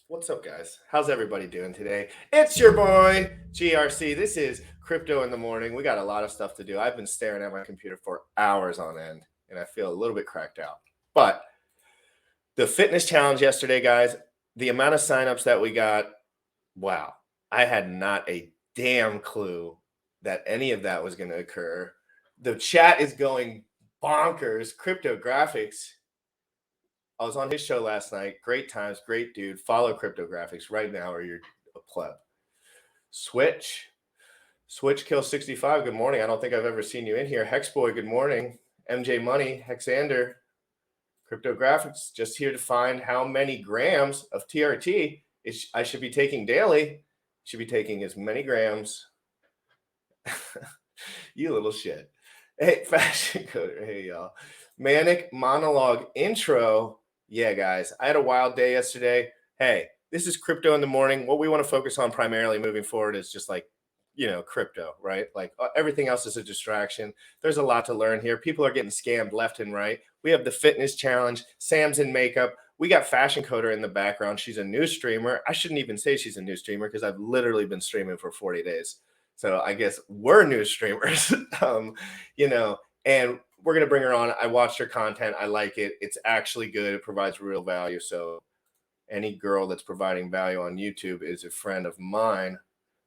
What's up, guys? How's everybody doing today? It's your boy, GRC. This is Crypto in the Morning. We got a lot of stuff to do. I've been staring at my computer for hours on end, and I feel a little bit cracked out. But the fitness challenge yesterday, guys, the amount of signups that we got, wow. I had not a damn clue that any of that was going to occur. The chat is going bonkers. Cryptographics. I was on his show last night. Great times, great dude. Follow Cryptographics right now or you're a pleb. Switch Kill 65, good morning. I don't think I've ever seen you in here. Hexboy, good morning. MJ Money, Hexander. Cryptographics, just here to find how many grams of TRT I should be taking daily. Should be taking as many grams. You little shit. Hey, FashionCoder. Hey, y'all. Manic Monologue intro. Yeah, guys, I had a wild day yesterday. Hey, this is Crypto in the Morning. What we want to focus on primarily moving forward is just like, crypto, right? Like everything else is a distraction. There's a lot to learn here. People are getting scammed left and right. We have the fitness challenge. Sam's in makeup. We got FashionCoder in the background. She's a new streamer. I shouldn't even say she's a new streamer because I've literally been streaming for 40 days. So I guess we're new streamers, and we're going to bring her on. I watched her content. I like it. It's actually good. It provides real value. So any girl that's providing value on YouTube is a friend of mine,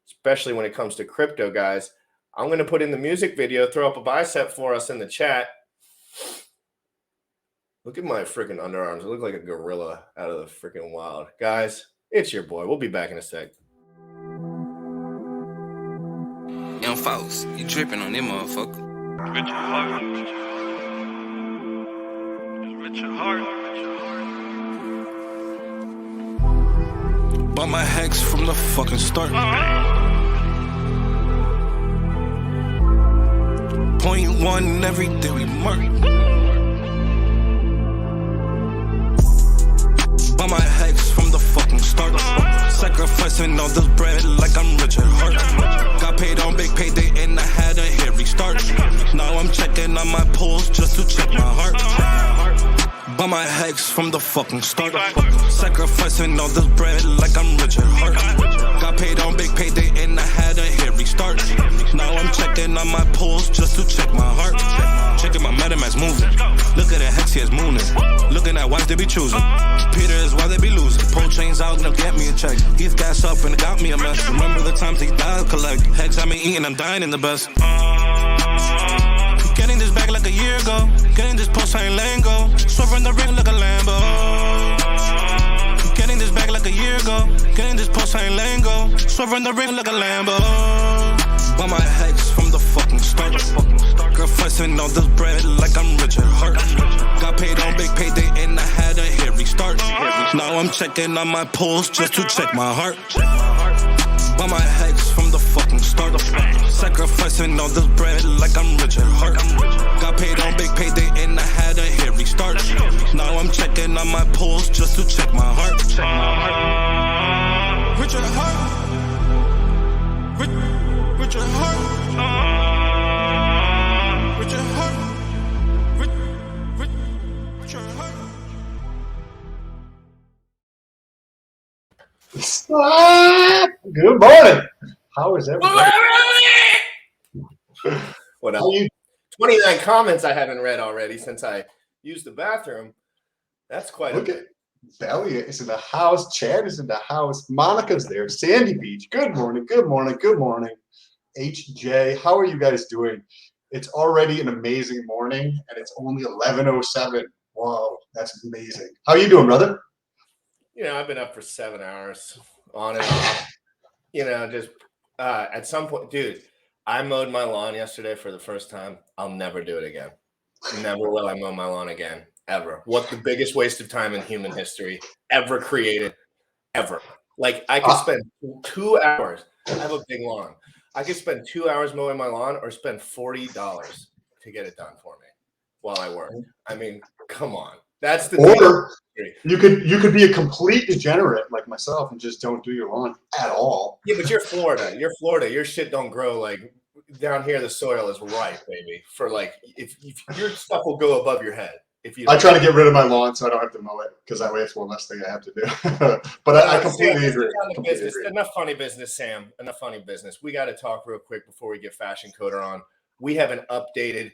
especially when it comes to crypto, guys. I'm going to put in the music video, throw up a bicep for us in the chat. Look at my freaking underarms. I look like a gorilla out of the freaking wild. Guys, it's your boy. We'll be back in a sec. Young folks, you tripping on them motherfucker. With your heart. With your heart. Bought my hex from the fucking start. Point one every day we mark. Bought my hex from the fucking start. Sacrificing all this bread like I'm Richard Hart. Got paid on big payday and I had a hairy start. Now I'm checking on my pulse just to check my heart. Bought my hex from the fucking start. Sacrificing all this bread like I'm Richard Hart. Got paid on big payday and I had a hairy start. Now I'm checking on my pulse just to check my heart. Checking my MetaMask moving. Look at the hex, he is mooning. Looking at wives they be choosing. Peter is why they be losing. Pull chains out and they'll get me a check. He's gas up and it got me a mess. Remember the times he died collect. Hex I been eating, I'm dying in the best. Getting this back like a year ago. Getting this pulsechain lingo. Swerving the ring like a Lambo. Getting this back like a year ago. Getting this pulsechain lingo. Swerving the ring like a Lambo. Bought my hex from the fucking start. Sacrificing all this bread like I'm Richard Hart. Got paid on big payday and I had a hairy start. Now I'm checking on my pulse just to check my heart. Bought my hex from the fucking start. Sacrificing all this bread like I'm Richard Hart. Got paid on big payday and I had a hairy start. Now I'm checking on my pulse just to check my heart. Richard Hart. Richard Hart. Richard Hart. Richard Hart. Good morning. How is everybody? What else? 29 comments I haven't read already since I used the bathroom. That's quite Look at Belly is in the house. Chad is in the house. Monica's there. Sandy Beach. Good morning. Good morning. Good morning. HJ, how are you guys doing? It's already an amazing morning, and it's only 11:07. Wow, that's amazing. How are you doing, brother? I've been up for 7 hours on and off. Just at some point, dude, I mowed my lawn yesterday for the first time. I'll never do it again. Never will I mow my lawn again, ever. What the biggest waste of time in human history ever created, ever. Like, I could spend 2 hours. I have a big lawn. I could spend 2 hours mowing my lawn or spend $40 to get it done for me while I work. I mean, come on. That's the or you could be a complete degenerate like myself and just don't do your lawn at all. Yeah, but you're Florida. Your shit don't grow like down here. The soil is ripe, baby. For like, if your stuff will go above your head. If you I try to get rid of my lawn so I don't have to mow it, because that way it's one less thing I have to do. But I completely agree. Enough funny business, Sam. Enough funny business. We got to talk real quick before we get Fashion Coder on. We have an updated.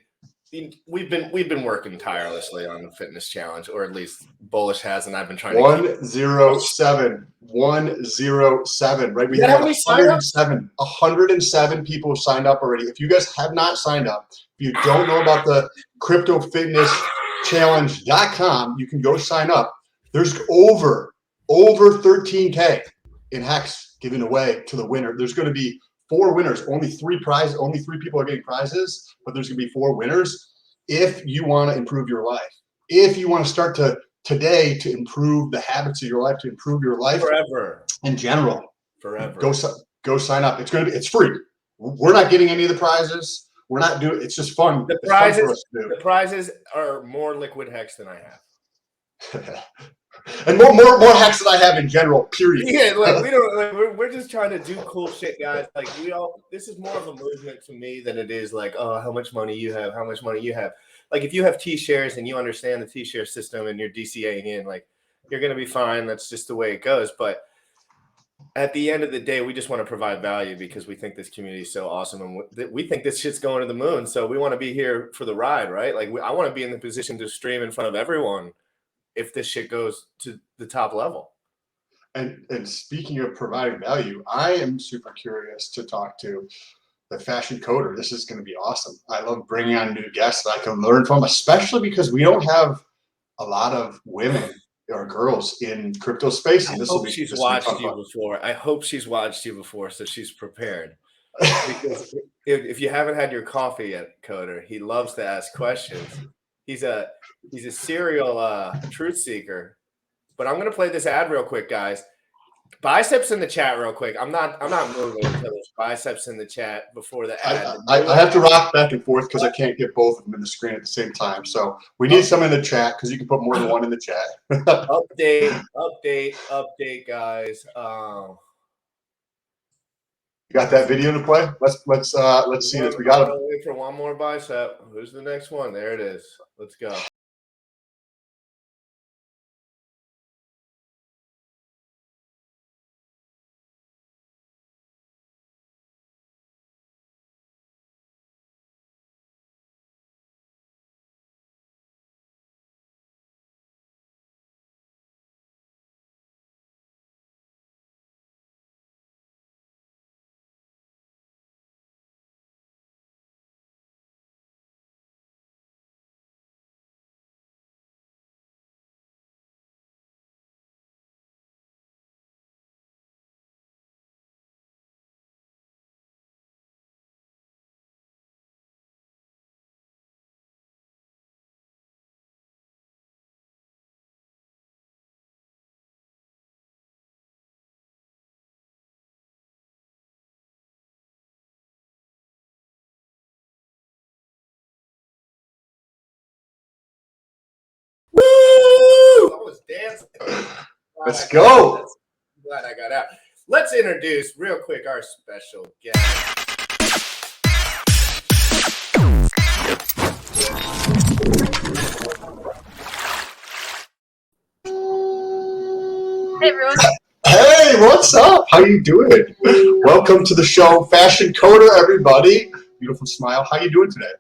We've been working tirelessly on the fitness challenge, or at least Bullish has, and I've been trying to 107. 107, right? We have 107 people signed up already. If you guys have not signed up, if you don't know about the crypto fitness challenge.com, you can go sign up. There's over 13K in hex given away to the winner. There's going to be 4 winners, only 3 prizes, only 3 people are getting prizes, but there's going to be 4 winners. If you want to improve your life, if you want to start today to improve the habits of your life, to improve your life forever in general, forever, go sign up. It's free. We're not getting any of the prizes. We're not doing. It's just fun. The prizes are more liquid hex than I have. And more hacks than I have in general, period. Yeah, like we don't. Like, we're just trying to do cool shit, guys. Like this is more of a movement to me than it is like, oh, how much money you have, how much money you have. Like if you have T-shares and you understand the T-share system and you're DCAing in, like you're gonna be fine. That's just the way it goes. But at the end of the day, we just want to provide value because we think this community is so awesome and we think this shit's going to the moon. So we want to be here for the ride, right? Like I want to be in the position to stream in front of everyone if this shit goes to the top level. And speaking of providing value, I am super curious to talk to the Fashion Coder. This is going to be awesome. I love bringing on new guests that I can learn from, especially because we don't have a lot of women or girls in crypto space. And I hope she's watched you before. I hope she's watched you before, so she's prepared. Because if you haven't had your coffee yet, Coder, he loves to ask questions. He's a serial truth seeker. But I'm gonna play this ad real quick, guys. Biceps in the chat real quick. I'm not moving until there's biceps in the chat before the ad. I have to rock back and forth because I can't get both of them in the screen at the same time. So we need some in the chat because you can put more than one in the chat. Update, guys. You got that video to play? Let's see this. We got to wait for one more bicep. Who's the next one? There it is. Let's go. Woo! I was dancing. Let's go. Glad I got out. Let's introduce real quick our special guest. Hey everyone. Hey, what's up? How you doing? Welcome to the show, Fashion Coder, everybody. Beautiful smile. How you doing today?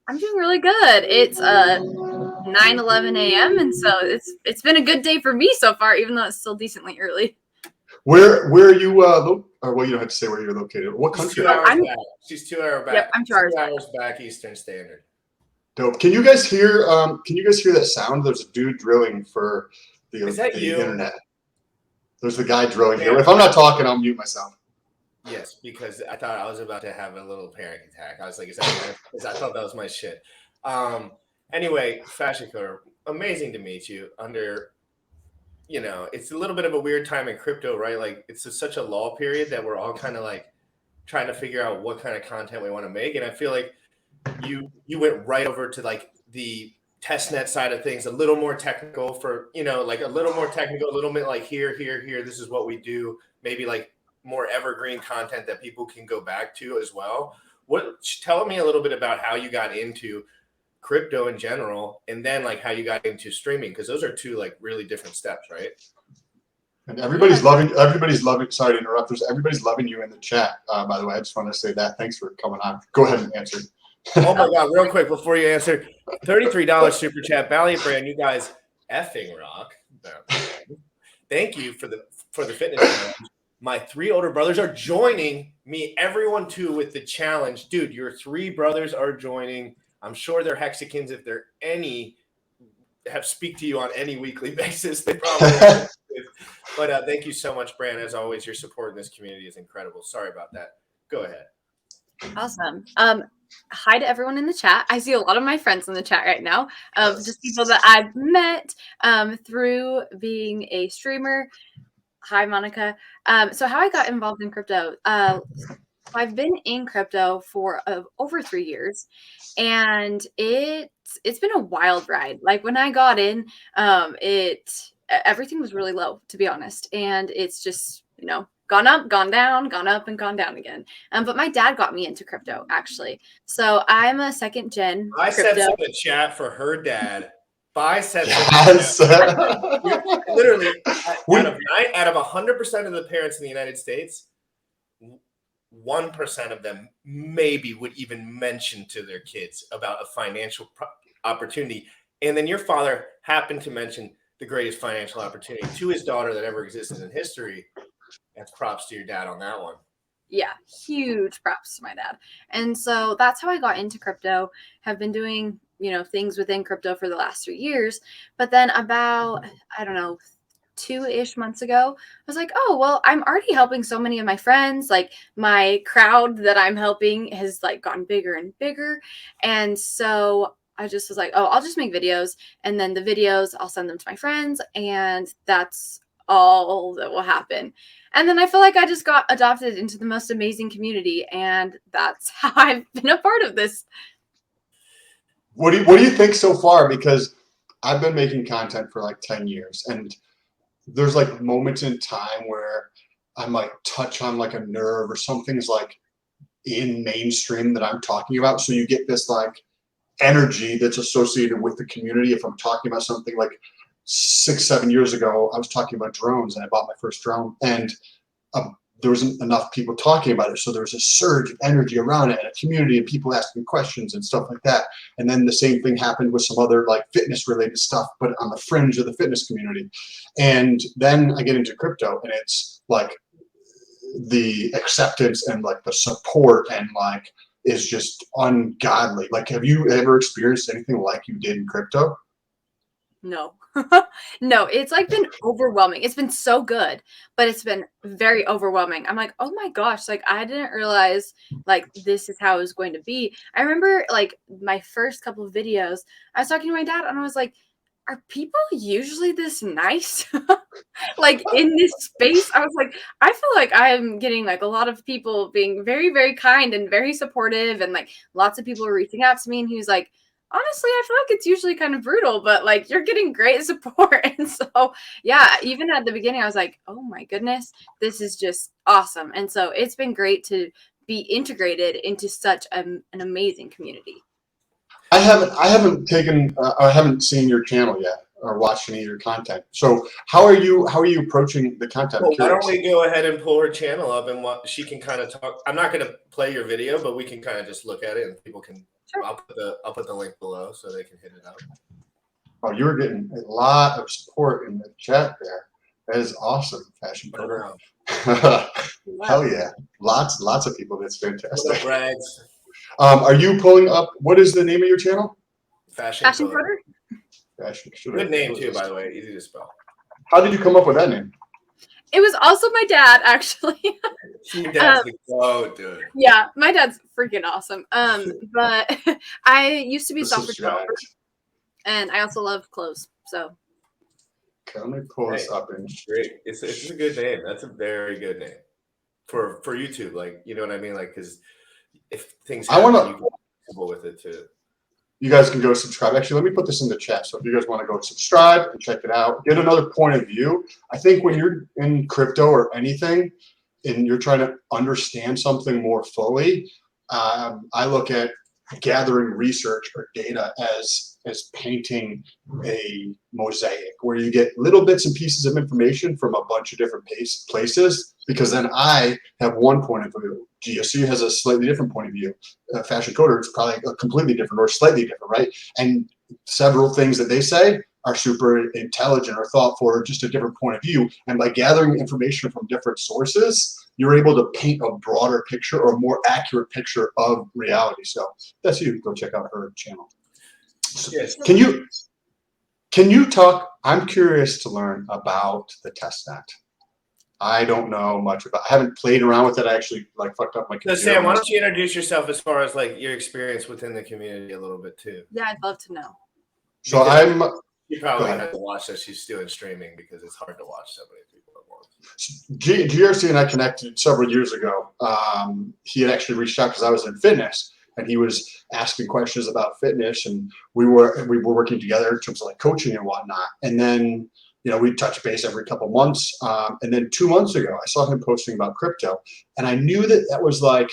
I'm doing really good. It's 9:11 a.m. and so it's been a good day for me so far, even though it's still decently early. Where are you? Or well, you don't have to say where you're located. What country? She's 2 hours back. Yep, I'm 2 hours back Eastern Standard. Dope. Can you guys hear? Can you guys hear that sound? There's a dude drilling for the internet. There's the guy drilling here. If I'm not talking, I'll mute myself. Yes, because I thought I was about to have a little panic attack. I was like, I thought that was my shit. Anyway, Fashion Coder, amazing to meet you under, it's a little bit of a weird time in crypto, right? Like it's such a lull period that we're all kind of like trying to figure out what kind of content we want to make. And I feel like you went right over to like the testnet side of things, a little more technical for, like a little more technical, a little bit like here, this is what we do. Maybe like more evergreen content that people can go back to as well. Tell me a little bit about how you got into crypto in general, and then like how you got into streaming, because those are two like really different steps, right? And everybody's loving. Sorry to interrupt. Everybody's loving you in the chat. By the way, I just want to say that. Thanks for coming on. Go ahead and answer. Oh my God! Real quick before you answer, $33 super chat. Valiant Brand, you guys effing rock. Thank you for the fitness challenge. My 3 older brothers are joining me. Everyone too with the challenge, dude. Your 3 brothers are joining. I'm sure they're Hexicans. If they're any have speak to you on any weekly basis, they probably are. But thank you so much, Brand. As always, your support in this community is incredible. Sorry about that. Go ahead. Awesome. Hi to everyone in the chat. I see a lot of my friends in the chat right now of just people that I've met through being a streamer. Hi, Monica. So how I got involved in crypto. I've been in crypto for over 3 years, and it's been a wild ride. Like when I got in, everything was really low, to be honest, and it's just gone up, gone down, gone up, and gone down again. But my dad got me into crypto, actually. So I'm a second gen. Biceps in the chat for her dad. Biceps. Yes. Literally, out of 100% of the parents in the United States, 1% of them maybe would even mention to their kids about a financial opportunity. And then your father happened to mention the greatest financial opportunity to his daughter that ever existed in history. That's props to your dad on that one. Yeah, huge props to my dad. And so that's how I got into crypto. Have been doing, things within crypto for the last 3 years. But then about, 2-ish months ago, I was like, oh, well, I'm already helping so many of my friends. Like my crowd that I'm helping has like gotten bigger and bigger. And so I just was like, oh, I'll just make videos. And then the videos, I'll send them to my friends. And that's all that will happen. And then I feel like I just got adopted into the most amazing community. And that's how I've been a part of this. What do you think so far? Because I've been making content for like 10 years, and there's like moments in time where I might touch on like a nerve or something's like in mainstream that I'm talking about. So you get this like energy that's associated with the community. If I'm talking about something like 6-7 years ago, I was talking about drones and I bought my first drone, and there wasn't enough people talking about it. So there was a surge of energy around it and a community and people asking questions and stuff like that. And then the same thing happened with some other like fitness related stuff, but on the fringe of the fitness community. And then I get into crypto, and it's like the acceptance and like the support and like is just ungodly. Like, have you ever experienced anything like you did in crypto? No. No, it's like been overwhelming. It's been so good, but it's been very overwhelming. I'm like, oh my gosh, like I didn't realize like this is how it was going to be. I remember like my first couple of videos, I was talking to my dad and I was like, are people usually this nice? Like in this space, I was like, I feel like I'm getting like a lot of people being very, very kind and very supportive, and like lots of people are reaching out to me, and he was like, honestly, I feel like it's usually kind of brutal, but like you're getting great support. And so, yeah, even at the beginning, I was like, oh my goodness, this is just awesome. And so it's been great to be integrated into such an amazing community. I haven't seen your channel yet or watched any of your content. So how are you approaching the content? Well, why don't we go ahead and pull her channel up, and what she can kind of talk. I'm not going to play your video, but we can kind of just look at it and people can. Sure. I'll put the link below so they can hit it up. Oh, you were getting a lot of support in the chat there. That is awesome, FashionCoder. Hell yeah, lots of people. That's fantastic. Are you pulling up? What is the name of your channel? FashionCoder. FashionCoder. Good name too, by the way. Easy to spell. How did you come up with that name? It was also my dad, actually. Your dad's the goat, dude. Yeah, my dad's freaking awesome. But I used to be a software developer, and I also love clothes. So let me pull this up and great. It's a good name. That's a very good name for YouTube. Like, you know what I mean? Like, because if things happen, you can be comfortable with it too. You guys can go subscribe. Actually, let me put this in the chat. So if you guys want to go subscribe and check it out, get another point of view. I think when you're in crypto or anything and you're trying to understand something more fully, I look at gathering research or data as painting a mosaic, where you get little bits and pieces of information from a bunch of different places, because then I have one point of view. GSC has a slightly different point of view. FashionCoder is probably a completely different or slightly different, right? And several things that they say are super intelligent or thoughtful or just a different point of view. And by gathering information from different sources, you're able to paint a broader picture or a more accurate picture of reality. So that's you. Go check out her channel. So Yes. Can you talk? I'm curious to learn about the testnet. I don't know much about. I haven't played around with it. I actually like fucked up my computer. So Sam, why don't you introduce yourself as far as like your experience within the community a little bit too? Yeah, I'd love to know. So You probably had to watch that she's doing streaming because it's hard to watch so many people at once. GRC and I connected several years ago. He had actually reached out because I was in fitness, and he was asking questions about fitness, and we were working together in terms of like coaching and whatnot. And then we touch base every couple months. And then 2 months ago, I saw him posting about crypto, and I knew that was like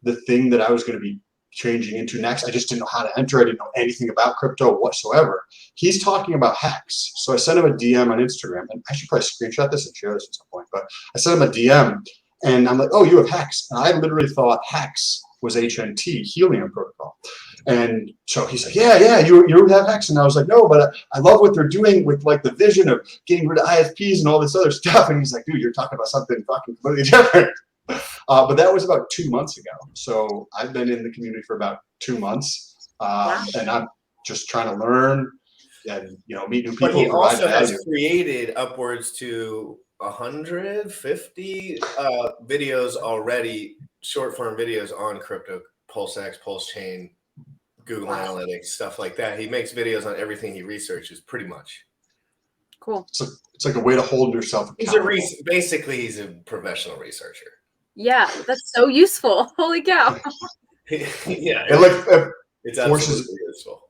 the thing that I was going to be changing into next. I just didn't know how to enter. I didn't know anything about crypto whatsoever. He's talking about Hex. So I sent him a DM on Instagram, and I should probably screenshot this and share this at some point, but I sent him a DM, and I'm like, oh, you have Hex. And I literally thought Hex was HNT, Helium Protocol. And so he's like, yeah, you have Hex. And I was like, no, but I love what they're doing with like the vision of getting rid of ISPs and all this other stuff. And he's like, dude, you're talking about something fucking completely different. But that was about 2 months ago. So I've been in the community for about 2 months, and I'm just trying to learn and meet new people. But he also has created upwards to 150 videos already, short form videos on crypto, pulsex, pulsechain, Google Analytics, stuff like that. He makes videos on everything he researches, pretty much. Cool. So it's like a way to hold yourself accountable. Basically, he's a professional researcher. Yeah, that's so useful. Holy cow. Yeah, it absolutely useful.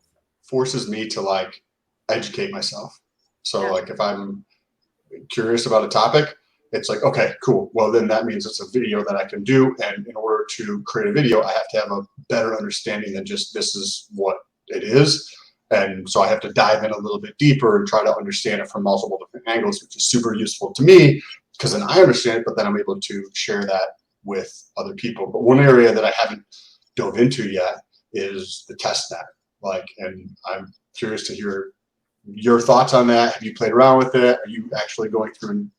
Forces me to like educate myself. So like if I'm curious about a topic, it's like, okay, cool. Well, then that means it's a video that I can do. And in order to create a video, I have to have a better understanding than just this is what it is. And so I have to dive in a little bit deeper and try to understand it from multiple different angles, which is super useful to me because then I understand it, but then I'm able to share that with other people. But one area that I haven't dove into yet is the testnet. And I'm curious to hear your thoughts on that. Have you played around with it? Are you actually going through and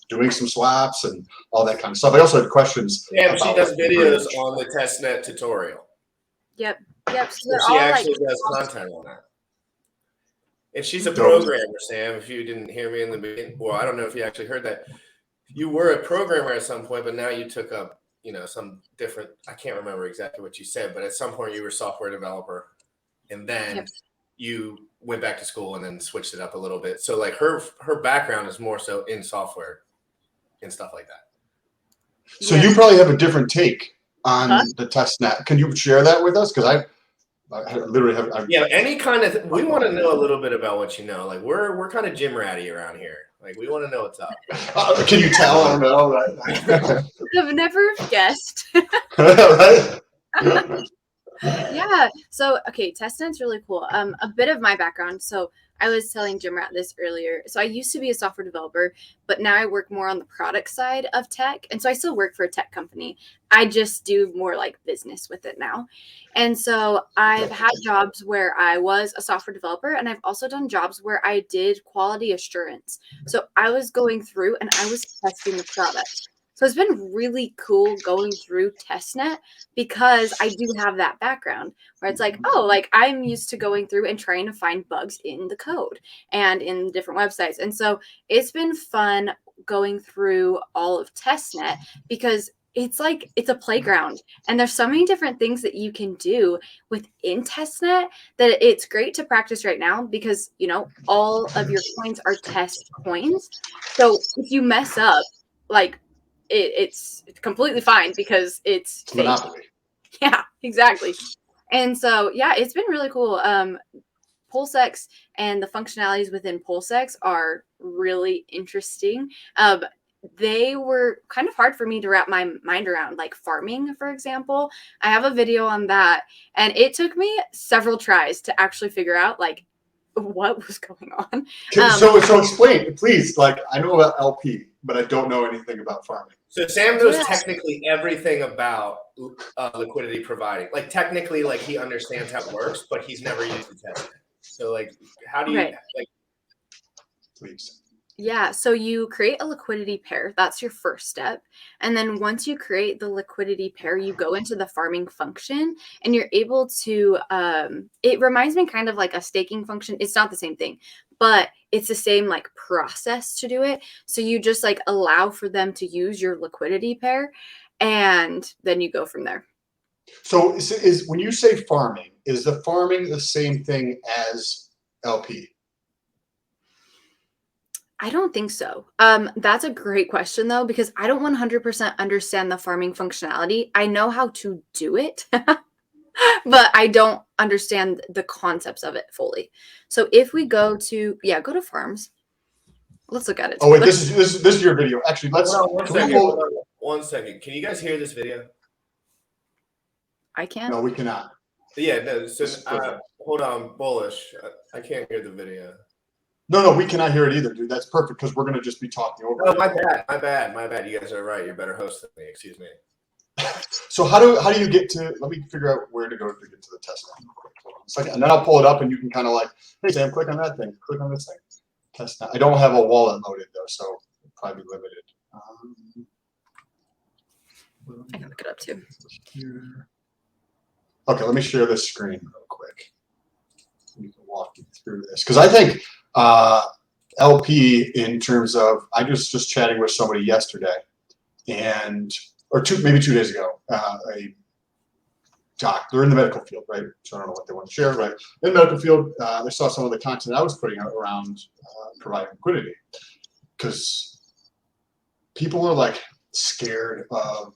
doing some swaps and all that kind of stuff? I also had questions. Yeah, she does videos on the testnet tutorial. Yep. So she actually does content on that. And she's a programmer, Sam. If you didn't hear me in the beginning, well, I don't know if you actually heard that. You were a programmer at some point, but now you took up, some different, I can't remember exactly what you said, but at some point you were a software developer, and then you went back to school and then switched it up a little bit. So like her background is more so in software and stuff like that. So you probably have a different take on the testnet. Can you share that with us? Because I literally have. Any kind of. We want to know a little bit about what you know. Like we're kind of gym ratty around here. Like we want to know what's up. Can you tell? I don't know. Right? I've never guessed. Right? Yeah. So testnet's really cool. A bit of my background. So I was telling Jim Rat this earlier. So I used to be a software developer, but now I work more on the product side of tech. And so I still work for a tech company. I just do more like business with it now. And so I've had jobs where I was a software developer, and I've also done jobs where I did quality assurance. So I was going through and I was testing the product. So it's been really cool going through testnet because I do have that background where it's like, I'm used to going through and trying to find bugs in the code and in different websites. And so it's been fun going through all of testnet because it's like it's a playground, and there's so many different things that you can do within testnet that it's great to practice right now because all of your coins are test coins. So if you mess up, it's completely fine because it's monopoly. Yeah, exactly. And so it's been really cool. Pulsex and the functionalities within pulsex are really interesting. they were kind of hard for me to wrap my mind around, like farming, for example. I have a video on that, and it took me several tries to actually figure out like what was going on. So explain, please. Like, I know about LP, but I don't know anything about farming. So Sam knows technically everything about liquidity providing. Like technically, like he understands how it works, but he's never used the test. So like, how do you like? Please. Yeah, so you create a liquidity pair. That's your first step. And then once you create the liquidity pair, you go into the farming function and you're able to, it reminds me kind of like a staking function. It's not the same thing, but it's the same like process to do it. So you just like allow for them to use your liquidity pair and then you go from there. So is when you say farming, is the farming the same thing as LP? I don't think so. That's a great question though, because I don't 100% understand the farming functionality. I know how to do it, but I don't understand the concepts of it fully. So if we go to, go to farms. Let's look at it. Oh wait, this is your video. Actually, let's. Hold on, 1 second. Can you guys hear this video? I can't. No, we cannot. Yeah, no. So hold on, Bullish. I can't hear the video. No, we cannot hear it either, dude. That's perfect because we're gonna just be talking over. Oh, my bad. You guys are right. You're better host than me. Excuse me. So how do you get to? Let me figure out where to go to get to the test now. Hold on, and then I'll pull it up, and you can kind of like, hey Sam, click on that thing, click on this thing. Test now. I don't have a wallet loaded though, so it'll probably be limited. I can look it up too. Here. Okay, let me share this screen real quick. We can walk you through this because I think LP in terms of I was just chatting with somebody yesterday, maybe 2 days ago, a doc. They're in the medical field, right? So I don't know what they want to share, right? In the medical field, they saw some of the content I was putting out around providing liquidity because people are like scared of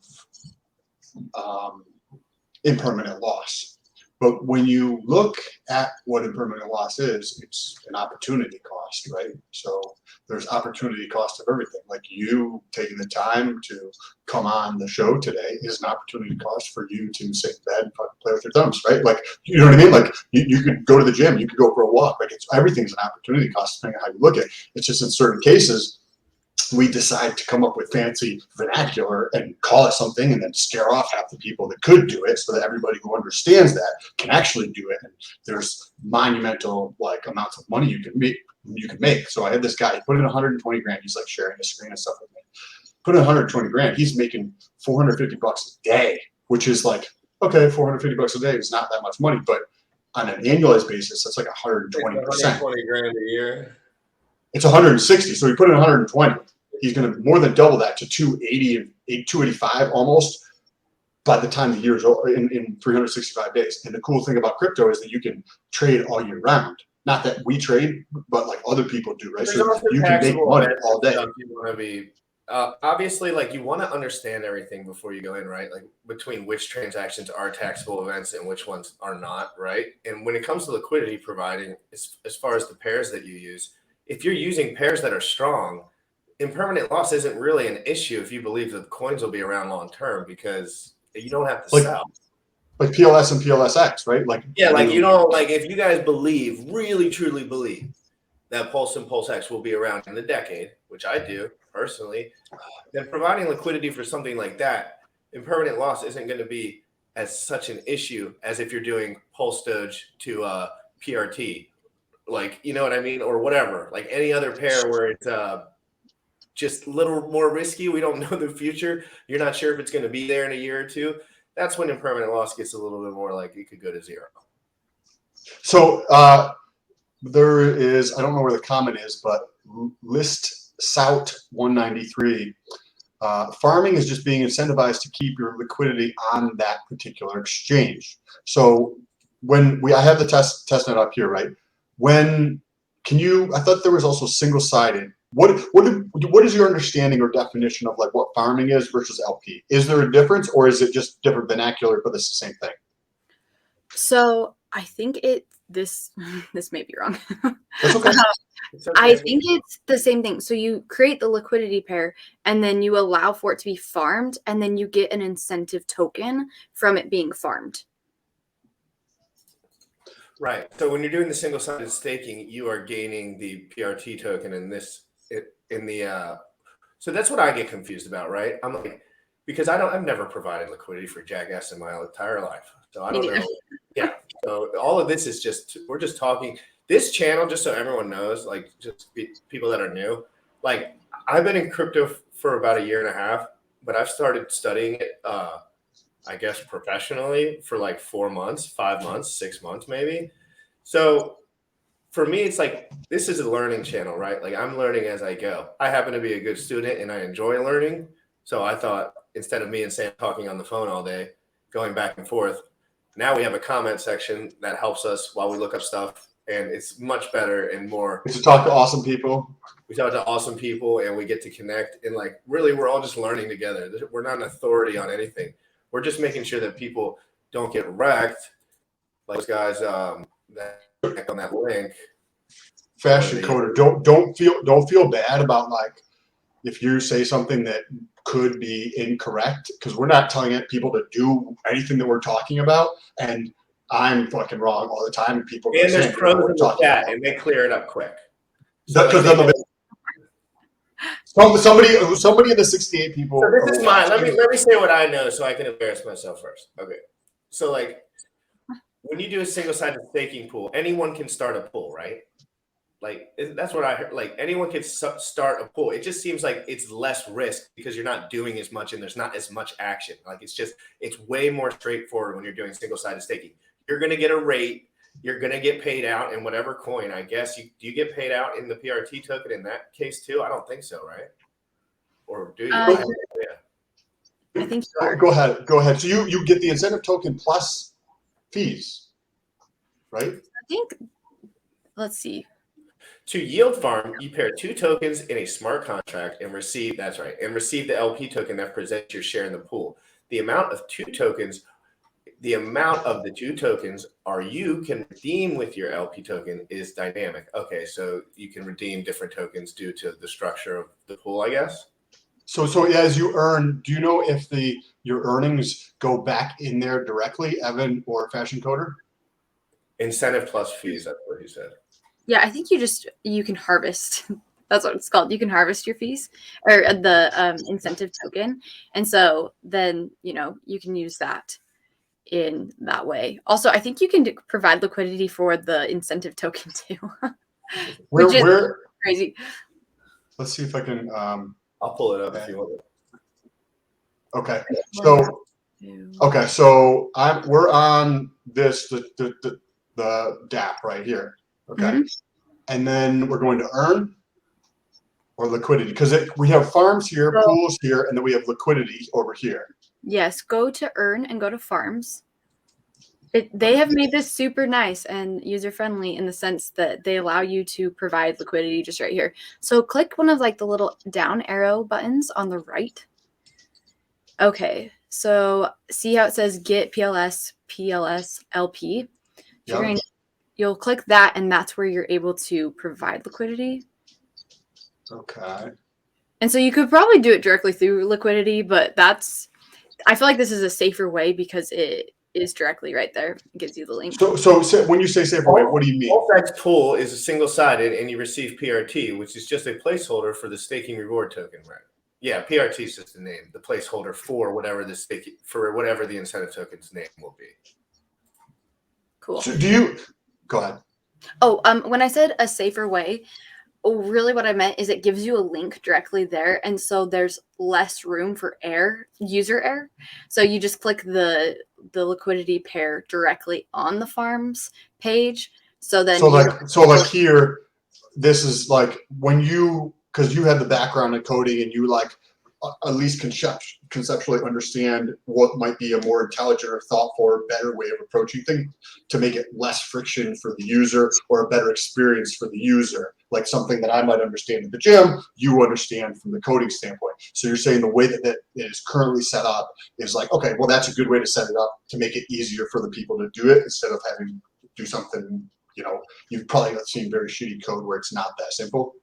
impermanent loss. But when you look at what impermanent loss is, it's an opportunity cost, right? So there's opportunity cost of everything. Like you taking the time to come on the show today is an opportunity cost for you to sit in bed and play with your thumbs, right? Like, you know what I mean? Like you could go to the gym, you could go for a walk. Like everything's an opportunity cost depending on how you look at it. It's just in certain cases, we decide to come up with fancy vernacular and call it something and then scare off half the people that could do it so that everybody who understands that can actually do it. And there's monumental like amounts of money you can make. So I had this guy, he put in 120 grand. He's like sharing the screen and stuff with me. Put in 120 grand. He's making 450 bucks a day, which is like, okay, 450 bucks a day is not that much money, but on an annualized basis, that's like 120%. 120 grand a year. It's 160. So he put in 120. He's going to more than double that to 280 and 285 almost by the time the year is over in 365 days. And the cool thing about crypto is that you can trade all year round. Not that we trade, but like other people do, right? So you can make money all day. You want to be obviously like you want to understand everything before you go in, right? Like between which transactions are taxable events and which ones are not, right? And when it comes to liquidity providing, as far as the pairs that you use, if you're using pairs that are strong, impermanent loss isn't really an issue if you believe that the coins will be around long term because you don't have to sell. Like PLS and PLSX, right? Like you don't like if you guys really truly believe that Pulse and PulseX will be around in the decade, which I do personally, then providing liquidity for something like that, impermanent loss isn't going to be as such an issue as if you're doing Pulse Doge to PRT, like you know what I mean, or whatever, like any other pair where it's just a little more risky. We don't know the future. You're not sure if it's going to be there in a year or two. That's when impermanent loss gets a little bit more like it could go to zero. So there is, I don't know where the comment is, but list Sout 193. Farming is just being incentivized to keep your liquidity on that particular exchange. So when I have the testnet up here, right? I thought there was also single-sided. What is your understanding or definition of like what farming is versus LP? Is there a difference or is it just different vernacular, but it's the same thing? So I think this may be wrong. That's okay. It's I okay. think it's the same thing. So you create the liquidity pair and then you allow for it to be farmed and then you get an incentive token from it being farmed. Right. So when you're doing the single-sided staking, you are gaining the PRT token in this in the so that's what I get confused about, right? I'm like, because I've never provided liquidity for Jackass in my entire life. So I Me don't neither. know. Yeah. So all of this is just we're just talking this channel, just so everyone knows, like just people that are new, like I've been in crypto for about a year and a half, but I've started studying it I guess professionally for like 4 months, 5 months, 6 months, maybe. So for me, it's like this is a learning channel, right? Like I'm learning as I go. I happen to be a good student and I enjoy learning. So I thought instead of me and Sam talking on the phone all day, going back and forth, now we have a comment section that helps us while we look up stuff. And it's much better and more. To talk to awesome people. We talk to awesome people and we get to connect. And like, really, we're all just learning together. We're not an authority on anything. We're just making sure that people don't get wrecked. Like those guys that on that link. FashionCoder, don't feel bad about like if you say something that could be incorrect, because we're not telling people to do anything that we're talking about, and I'm fucking wrong all the time. And people and there's pros in the chat, and they clear it up quick. So like somebody in the 68 people. So this is mine. Let me say what I know, so I can embarrass myself first. Okay. So like, when you do a single-sided staking pool, anyone can start a pool, right? Like that's what I heard. Like anyone can start a pool. It just seems like it's less risk because you're not doing as much and there's not as much action. Like it's way more straightforward when you're doing single-sided staking. You're gonna get a rate. You're gonna get paid out in whatever coin. I guess do you get paid out in the PRT token in that case too? I don't think so, right? Or do you? I think you are. Go ahead. So you get the incentive token plus fees, right? I think. Let's see. To yield farm, you pair 2 tokens in a smart contract and receive the LP token that presents your share in the pool. The amount of the 2 tokens you can redeem with your LP token is dynamic. Okay, so you can redeem different tokens due to the structure of the pool, I guess. So as you earn, do you know if your earnings go back in there directly, Evan or FashionCoder? Incentive plus fees, that's what he said. Yeah, I think you can harvest. That's what it's called. You can harvest your fees or the incentive token. And so then, you can use that in that way. Also, I think you can provide liquidity for the incentive token too. Which is crazy. Let's see if I can. I'll pull it up if you want. Okay. So we're on this the DApp right here. Okay. Mm-hmm. And then we're going to earn or liquidity because we have farms here, pools here, and then we have liquidity over here. Yes. Go to earn and go to farms. They have made this super nice and user-friendly in the sense that they allow you to provide liquidity just right here. So click one of like the little down arrow buttons on the right. Okay. So see how it says get PLS LP? Yep. You'll click that, and that's where you're able to provide liquidity. Okay. And so you could probably do it directly through liquidity, but I feel like this is a safer way because it is directly right there. It gives you the link. So when you say safer way, what do you mean? Pulsex pool is a single-sided, and you receive PRT, which is just a placeholder for the staking reward token, right? Yeah, PRT is just the name, the placeholder for whatever the incentive token's name will be. Cool. So go ahead. Oh, when I said a safer way, really what I meant is it gives you a link directly there. And so there's less room for user error. So you just click the liquidity pair directly on the farms page. So then like here, this is like because you have the background in coding and you like at least conceptually understand what might be a more intelligent or thoughtful or better way of approaching things to make it less friction for the user or a better experience for the user. Like something that I might understand at the gym, you understand from the coding standpoint. So you're saying the way that it is currently set up is like, okay, well, that's a good way to set it up to make it easier for the people to do it instead of having to do something, you've probably seen very shitty code where it's not that simple.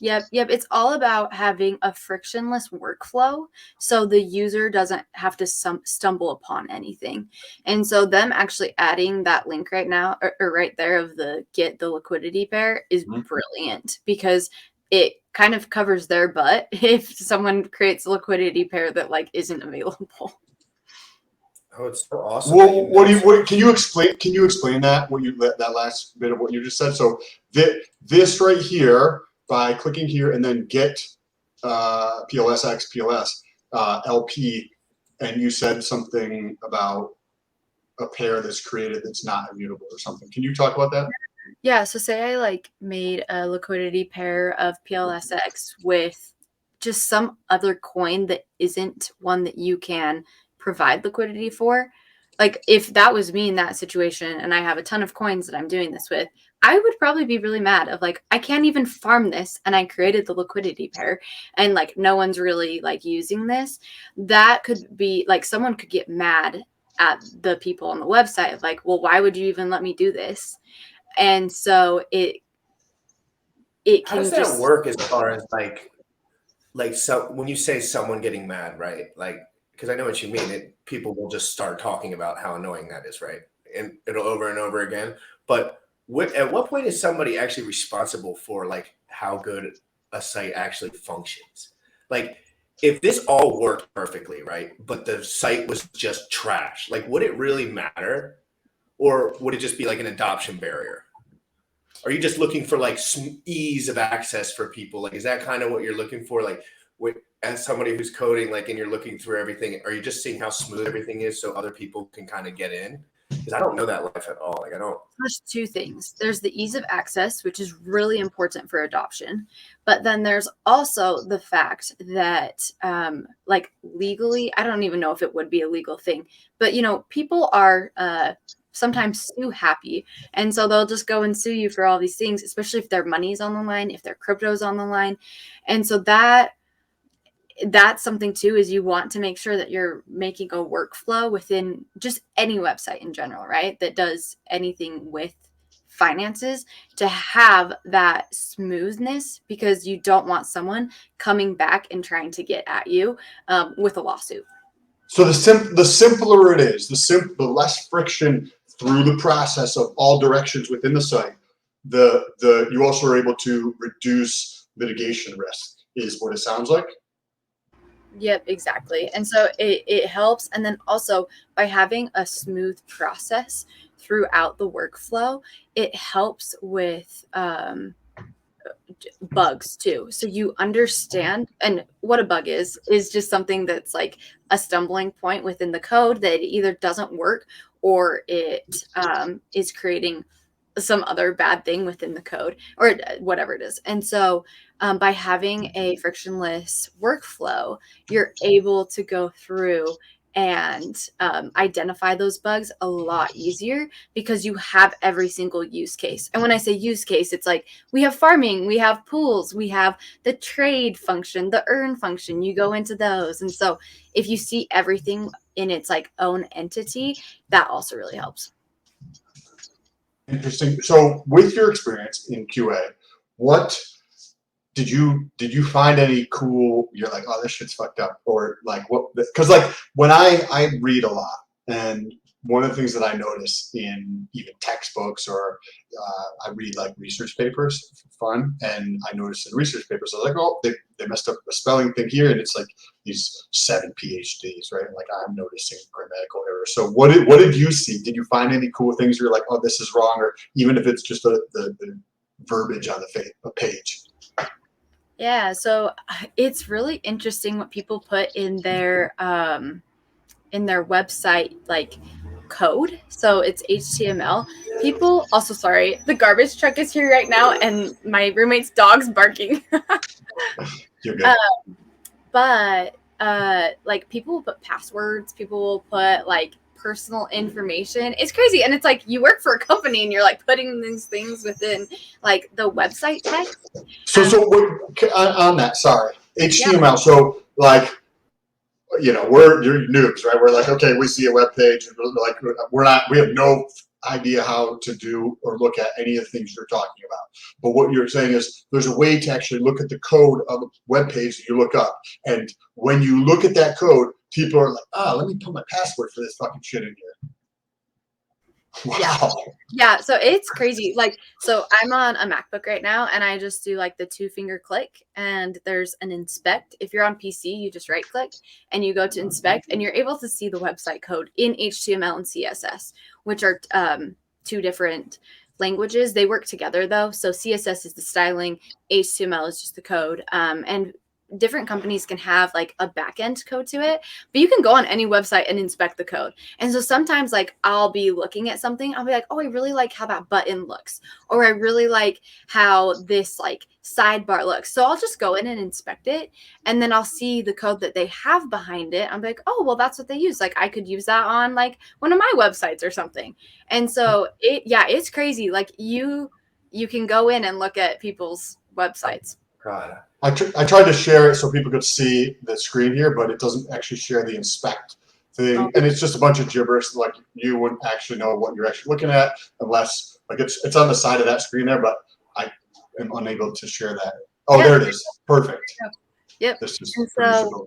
Yep. It's all about having a frictionless workflow so the user doesn't have to stumble upon anything. And so them actually adding that link right now or right there of the get the liquidity pair is brilliant, because it kind of covers their butt if someone creates a liquidity pair that like isn't available. Oh, it's so awesome. Well, can you explain that that last bit of what you just said? So this right here, by clicking here and then get PLSX, PLS, LP, and you said something about a pair that's created that's not immutable or something. Can you talk about that? Yeah, so say I like made a liquidity pair of PLSX with just some other coin that isn't one that you can provide liquidity for. Like if that was me in that situation and I have a ton of coins that I'm doing this with, I would probably be really mad of like, I can't even farm this and I created the liquidity pair and like no one's really like using this. That could be like someone could get mad at the people on the website of like, well, why would you even let me do this? And so it How does that work as far as like so when you say someone getting mad, right? Like, because I know what you mean. People will just start talking about how annoying that is, right? And it'll over and over again. But at what point is somebody actually responsible for like how good a site actually functions? Like, if this all worked perfectly, right, but the site was just trash, like, would it really matter? Or would it just be like an adoption barrier? Are you just looking for like ease of access for people? Like, is that kind of what you're looking for? Like, as somebody who's coding, like, and you're looking through everything, are you just seeing how smooth everything is so other people can kind of get in? Because I don't know that life at all. Like, I don't. There's two things. There's the ease of access, which is really important for adoption. But then there's also the fact that, like, legally, I don't even know if it would be a legal thing, but, people are sometimes sue happy. And so they'll just go and sue you for all these things, especially if their money's on the line, if their crypto's on the line. And so that's something too, is you want to make sure that you're making a workflow within just any website in general, right? That does anything with finances to have that smoothness, because you don't want someone coming back and trying to get at you with a lawsuit. So the simpler it is, the less friction through the process of all directions within the site, you also are able to reduce litigation risk, is what it sounds like. Yep, exactly. And so it helps. And then also by having a smooth process throughout the workflow, it helps with bugs too. So you understand, and what a bug is just something that's like a stumbling point within the code that it either doesn't work or it is creating some other bad thing within the code or whatever it is. And so by having a frictionless workflow, you're able to go through and identify those bugs a lot easier, because you have every single use case. And when I say use case, it's like we have farming, we have pools, we have the trade function, the earn function, you go into those. And so if you see everything in its like own entity, that also really helps. Interesting. So with your experience in QA, what did you find any cool, you're like, oh, this shit's fucked up, or like what? Because like when I read a lot, and one of the things that I notice in even textbooks or I read like research papers for fun, and I noticed in research papers, I was like, oh, they messed up a spelling thing here, and it's like these 7 PhDs, right? Like I'm noticing grammatical errors. So what did you see? Did you find any cool things where you're like, oh, this is wrong, or even if it's just the verbiage on the page? Yeah, so it's really interesting what people put in their website like code. So it's HTML. People also, sorry, the garbage truck is here right now and my roommate's dog's barking. You're good. But like people will put passwords, people will put like personal information. It's crazy. And it's like you work for a company and you're like putting these things within like the website text. So on that, sorry, HTML. Yeah. So like, you're noobs, right? We're like, okay, we see a web page, like we have no idea how to do or look at any of the things you're talking about. But what you're saying is there's a way to actually look at the code of a web page that you look up. And when you look at that code, people are like, let me put my password for this fucking shit in here. Wow. Yeah, so it's crazy. Like, so I'm on a MacBook right now, and I just do like the 2-finger click, and there's an inspect. If you're on PC, you just right click and you go to inspect, and you're able to see the website code in HTML and CSS, which are 2 different languages. They work together though. So CSS is the styling, HTML is just the code, and different companies can have like a back-end code to it, but you can go on any website and inspect the code. And so sometimes like I'll be looking at something, I'll be like, oh, I really like how that button looks, or I really like how this like sidebar looks. So I'll just go in and inspect it, and then I'll see the code that they have behind it. I'm like, oh, well, that's what they use. Like I could use that on like one of my websites or something. And so it's crazy. Like you can go in and look at people's websites. God. I tried to share it so people could see the screen here, but it doesn't actually share the inspect thing. Oh. And it's just a bunch of gibberish. Like you wouldn't actually know what you're actually looking at unless like it's on the side of that screen there, but I am unable to share that. Oh, yeah. There it is. Perfect. Yep. This is so,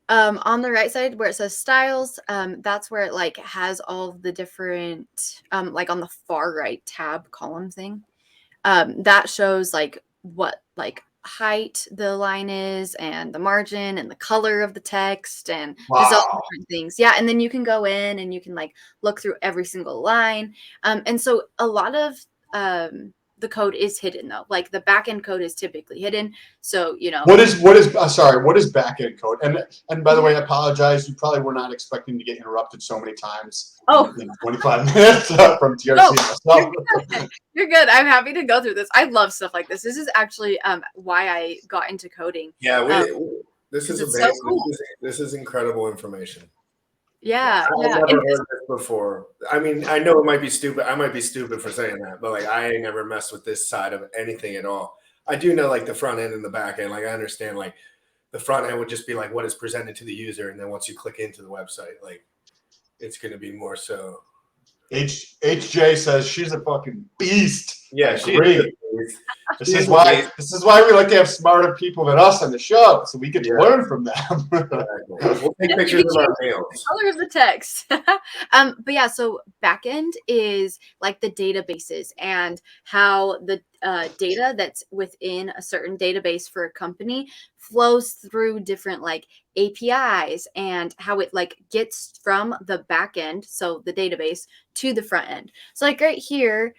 on the right side where it says styles, that's where it like has all the different like on the far right tab column thing. That shows like what like height the line is and the margin and the color of the text and just all different things. Yeah, and then you can go in and you can like look through every single line. And so a lot of the code is hidden though. Like the backend code is typically hidden. So, you know. What is backend code? And by the way, I apologize. You probably were not expecting to get interrupted so many times in 25 minutes from TRC. You're good. I'm happy to go through this. I love stuff like this. This is actually why I got into coding. Yeah, this is amazing. So cool. This is incredible information. Yeah. I've never heard this before. I mean, I know it might be stupid. I might be stupid for saying that, but like I ain't never messed with this side of anything at all. I do know like the front end and the back end. Like I understand like the front end would just be like what is presented to the user, and then once you click into the website, like it's going to be more so. HJ says she's a fucking beast. Yeah, she's great. This is why we like to have smarter people than us on the show, so we can learn from them. We'll take pictures of our meals. The color of the text. But yeah, so backend is like the databases and how the data that's within a certain database for a company flows through different like APIs and how it like gets from the back end, so the database, to the front end. So like right here,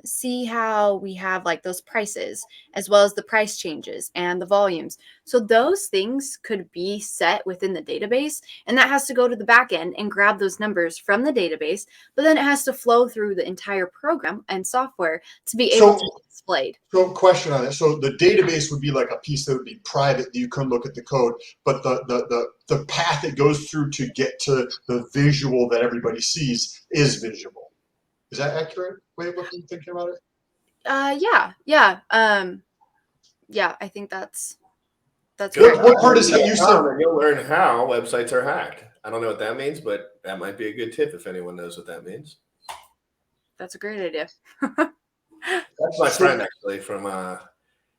see how we have like those prices as well as the price changes and the volumes. So those things could be set within the database, and that has to go to the back end and grab those numbers from the database, but then it has to flow through the entire program and software to be able to be displayed. So question on it. So the database would be like a piece that would be private that you couldn't look at the code, but the path it goes through to get to the visual that everybody sees is visible. Is that accurate way of thinking about it? Yeah, I think that's good. What part is that you said? You'll learn how websites are hacked. I don't know what that means, but that might be a good tip if anyone knows what that means. That's a great idea. That's my friend actually from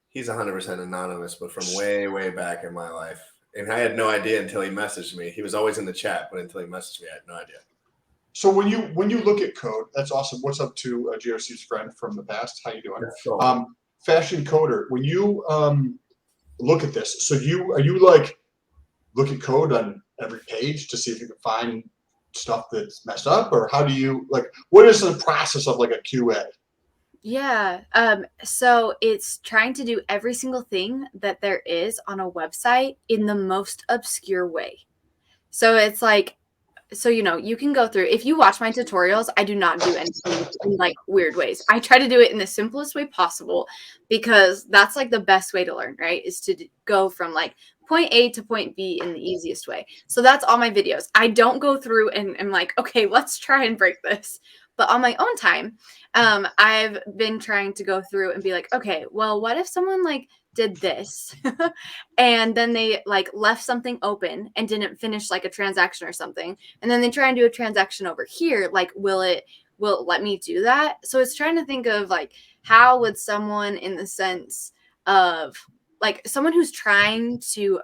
he's 100% anonymous, but from way back in my life. And I had no idea until he messaged me. He was always in the chat, but until he messaged me, I had no idea. So when you look at code, that's awesome. What's up to GRC's friend from the past? How you doing? FashionCoder. When you look at this, so are you like look at code on every page to see if you can find stuff that's messed up, or how do you like? What is the process of like a QA? Yeah. So it's trying to do every single thing that there is on a website in the most obscure way. So it's like, so, you know, you can go through, if you watch my tutorials, I do not do anything in like weird ways. I try to do it in the simplest way possible, because that's like the best way to learn, right? Is to go from like point A to point B in the easiest way. So that's all my videos. I don't go through and I'm like, okay, let's try and break this. But on my own time, I've been trying to go through and be like, okay, well, what if someone like did this and then they like left something open and didn't finish like a transaction or something, and then they try and do a transaction over here, like will it will let me do that. So it's trying to think of like, how would someone in the sense of like someone who's trying to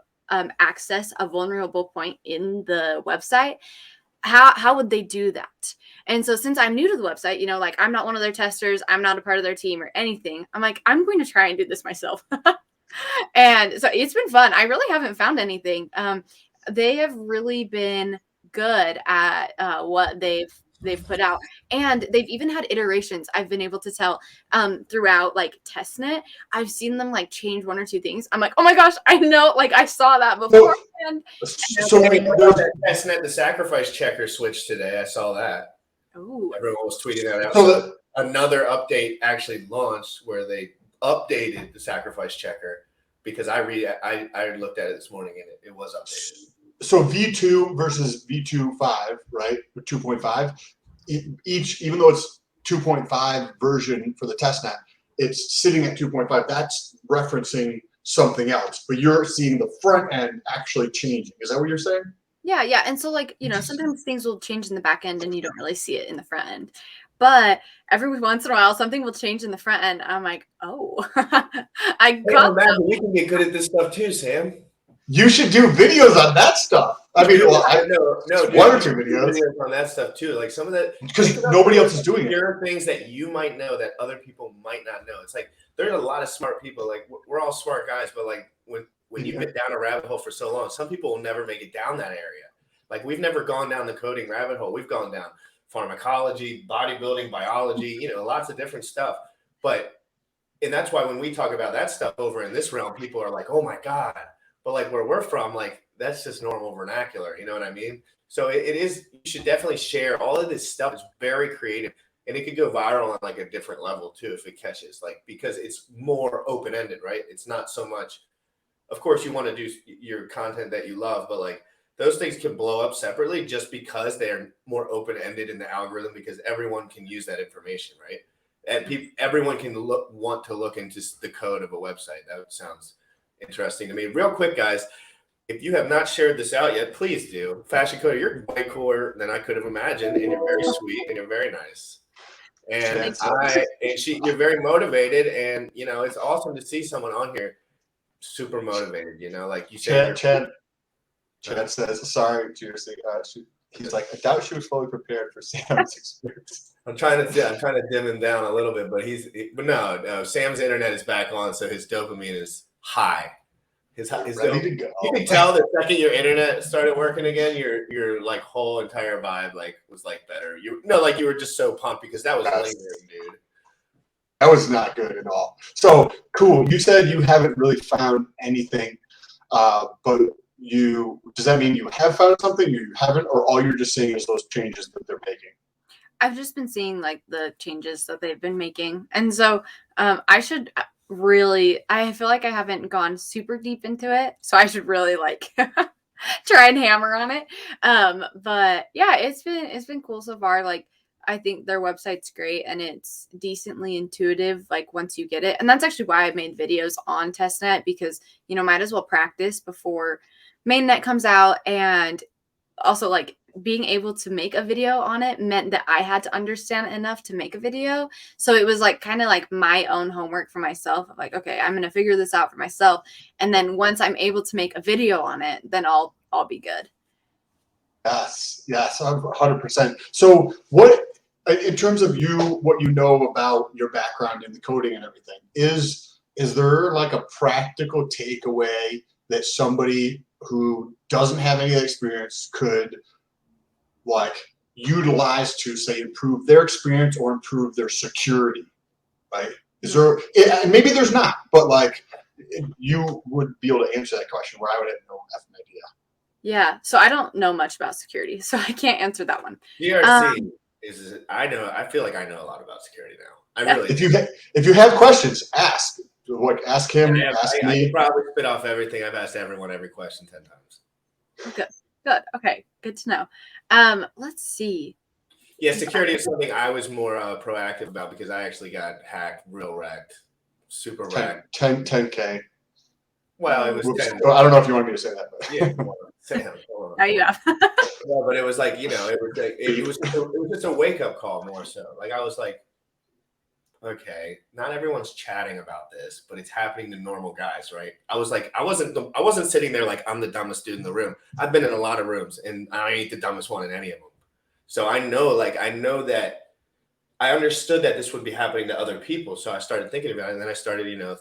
access a vulnerable point in the website, how would they do that? And so since I'm new to the website, you know, like I'm not one of their testers, I'm not a part of their team or anything, I'm like, I'm going to try and do this myself. And so it's been fun. I really haven't found anything. They have really been good at what they've put out, and they've even had iterations. I've been able to tell throughout like testnet. I've seen them like change one or two things. I'm like, oh my gosh, I know, like I saw that beforehand. So that testnet, the sacrifice checker switched today. I saw that. Oh, Everyone was tweeting that out. So another update actually launched where they updated the sacrifice checker, because I looked at it this morning and it was updated. So V2 versus V2.5, right? Or 2.5, each, even though it's 2.5 version for the testnet, it's sitting at 2.5. That's referencing something else, but you're seeing the front end actually changing. Is that what you're saying? yeah. And so like, you know, sometimes things will change in the back end and you don't really see it in the front end. But every once in a while, something will change in the front end. I'm like, oh, I got that. We can get good at this stuff too, Sam. You should do videos on that stuff. I mean, well, I no, one or two videos on that stuff too. Like some of that, because nobody else is doing it. There are things that you might know that other people might not know. It's like there's a lot of smart people. Like we're all smart guys, but like when you get down a rabbit hole for so long, some people will never make it down that area. Like we've never gone down the coding rabbit hole. We've gone down pharmacology, bodybuilding, biology, you know, lots of different stuff. And that's why when we talk about that stuff over in this realm, people are like, oh my God. But like where we're from, like that's just normal vernacular. You know what I mean? So it is, you should definitely share all of this stuff. It's very creative and it could go viral on like a different level too if it catches, like, because it's more open-ended, right? It's not so much, of course you want to do your content that you love, but like those things can blow up separately just because they're more open-ended in the algorithm, because everyone can use that information, right? And everyone can want to look into the code of a website. That sounds interesting to me. Real quick, guys, if you have not shared this out yet, please do. FashionCoder, you're way cooler than I could have imagined, and you're very sweet and you're very nice. And you're very motivated, and you know it's awesome to see someone on here super motivated. You know, like you said. Chad says, sorry, seriously. He's like, I doubt she was fully prepared for Sam's experience. I'm trying to dim him down a little bit, but but no, Sam's internet is back on, so his dopamine is high. His ready to go. You can tell the second your internet started working again, your like whole entire vibe like was like better. You were just so pumped because that was lingering, dude. That was not good at all. So cool. You said you haven't really found anything, but does that mean you have found something, or you haven't, or all you're just seeing is those changes that they're making? I've just been seeing like the changes that they've been making, and so I should really, I feel like I haven't gone super deep into it, so I should really like try and hammer on it. But yeah, it's been cool so far. Like I think their website's great and it's decently intuitive, like once you get it. And that's actually why I made videos on testnet, because you know, might as well practice before mainnet comes out. And also like being able to make a video on it meant that I had to understand enough to make a video. So it was like kind of like my own homework for myself of like, okay, I'm going to figure this out for myself. And then once I'm able to make a video on it, then I'll be good. Yes, 100%. So what, in terms of what you know about your background in the coding and everything, is there like a practical takeaway that somebody who doesn't have any experience could like utilize to say improve their experience or improve their security, right? Is there, and maybe there's not, but like you would be able to answer that question where I would have no effing idea. Yeah, so I don't know much about security, so I can't answer that one. GRC I feel like I know a lot about security now. I really. If you have questions, ask. Like ask him, ask me. I can probably spit off everything. I've asked everyone every question 10 times. Good. Okay, good to know. Let's see. Yeah, security is something I was more proactive about because I actually got hacked, real wrecked, super wrecked. 10K. Well, it was Whoops. 10. I don't know if you want me to say that, but Yeah, come on, Sam. Come on. Now you have. No, but it was like, it was just a wake up call more so. Like I was like, okay, not everyone's chatting about this, but it's happening to normal guys, right? I was like, I wasn't sitting there like I'm the dumbest dude in the room. I've been in a lot of rooms, and I ain't the dumbest one in any of them. So I know that I understood that this would be happening to other people. So I started thinking about it, and then I started,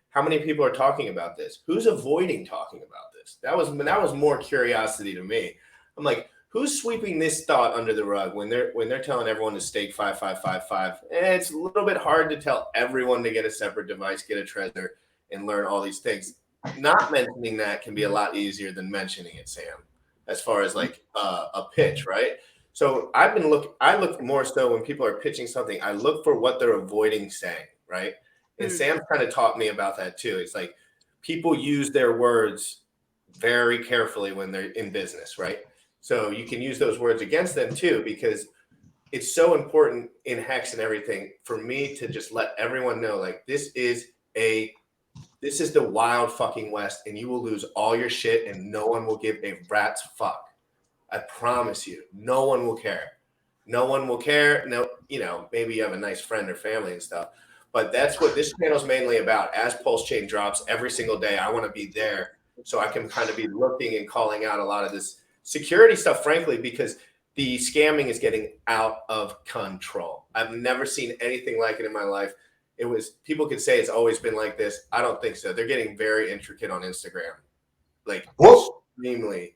how many people are talking about this? Who's avoiding talking about this? That was more curiosity to me. I'm like, who's sweeping this thought under the rug when they're telling everyone to stake 5555? It's a little bit hard to tell everyone to get a separate device, get a Trezor, and learn all these things. Not mentioning that can be a lot easier than mentioning it, Sam, as far as like a pitch, right? So I look more so when people are pitching something, I look for what they're avoiding saying, right? And Sam kind of taught me about that too. It's like people use their words very carefully when they're in business, right? So you can use those words against them too, because it's so important in hex and everything for me to just let everyone know, like, this is the wild fucking West, and you will lose all your shit and no one will give a rat's fuck. I promise you, no one will care. No one will care. No, maybe you have a nice friend or family and stuff, but that's what this channel is mainly about. As pulsechain drops every single day, I want to be there so I can kind of be looking and calling out a lot of this security stuff, frankly, because the scamming is getting out of control. I've never seen anything like it in my life. People could say it's always been like this. I don't think so. They're getting very intricate on Instagram, like extremely.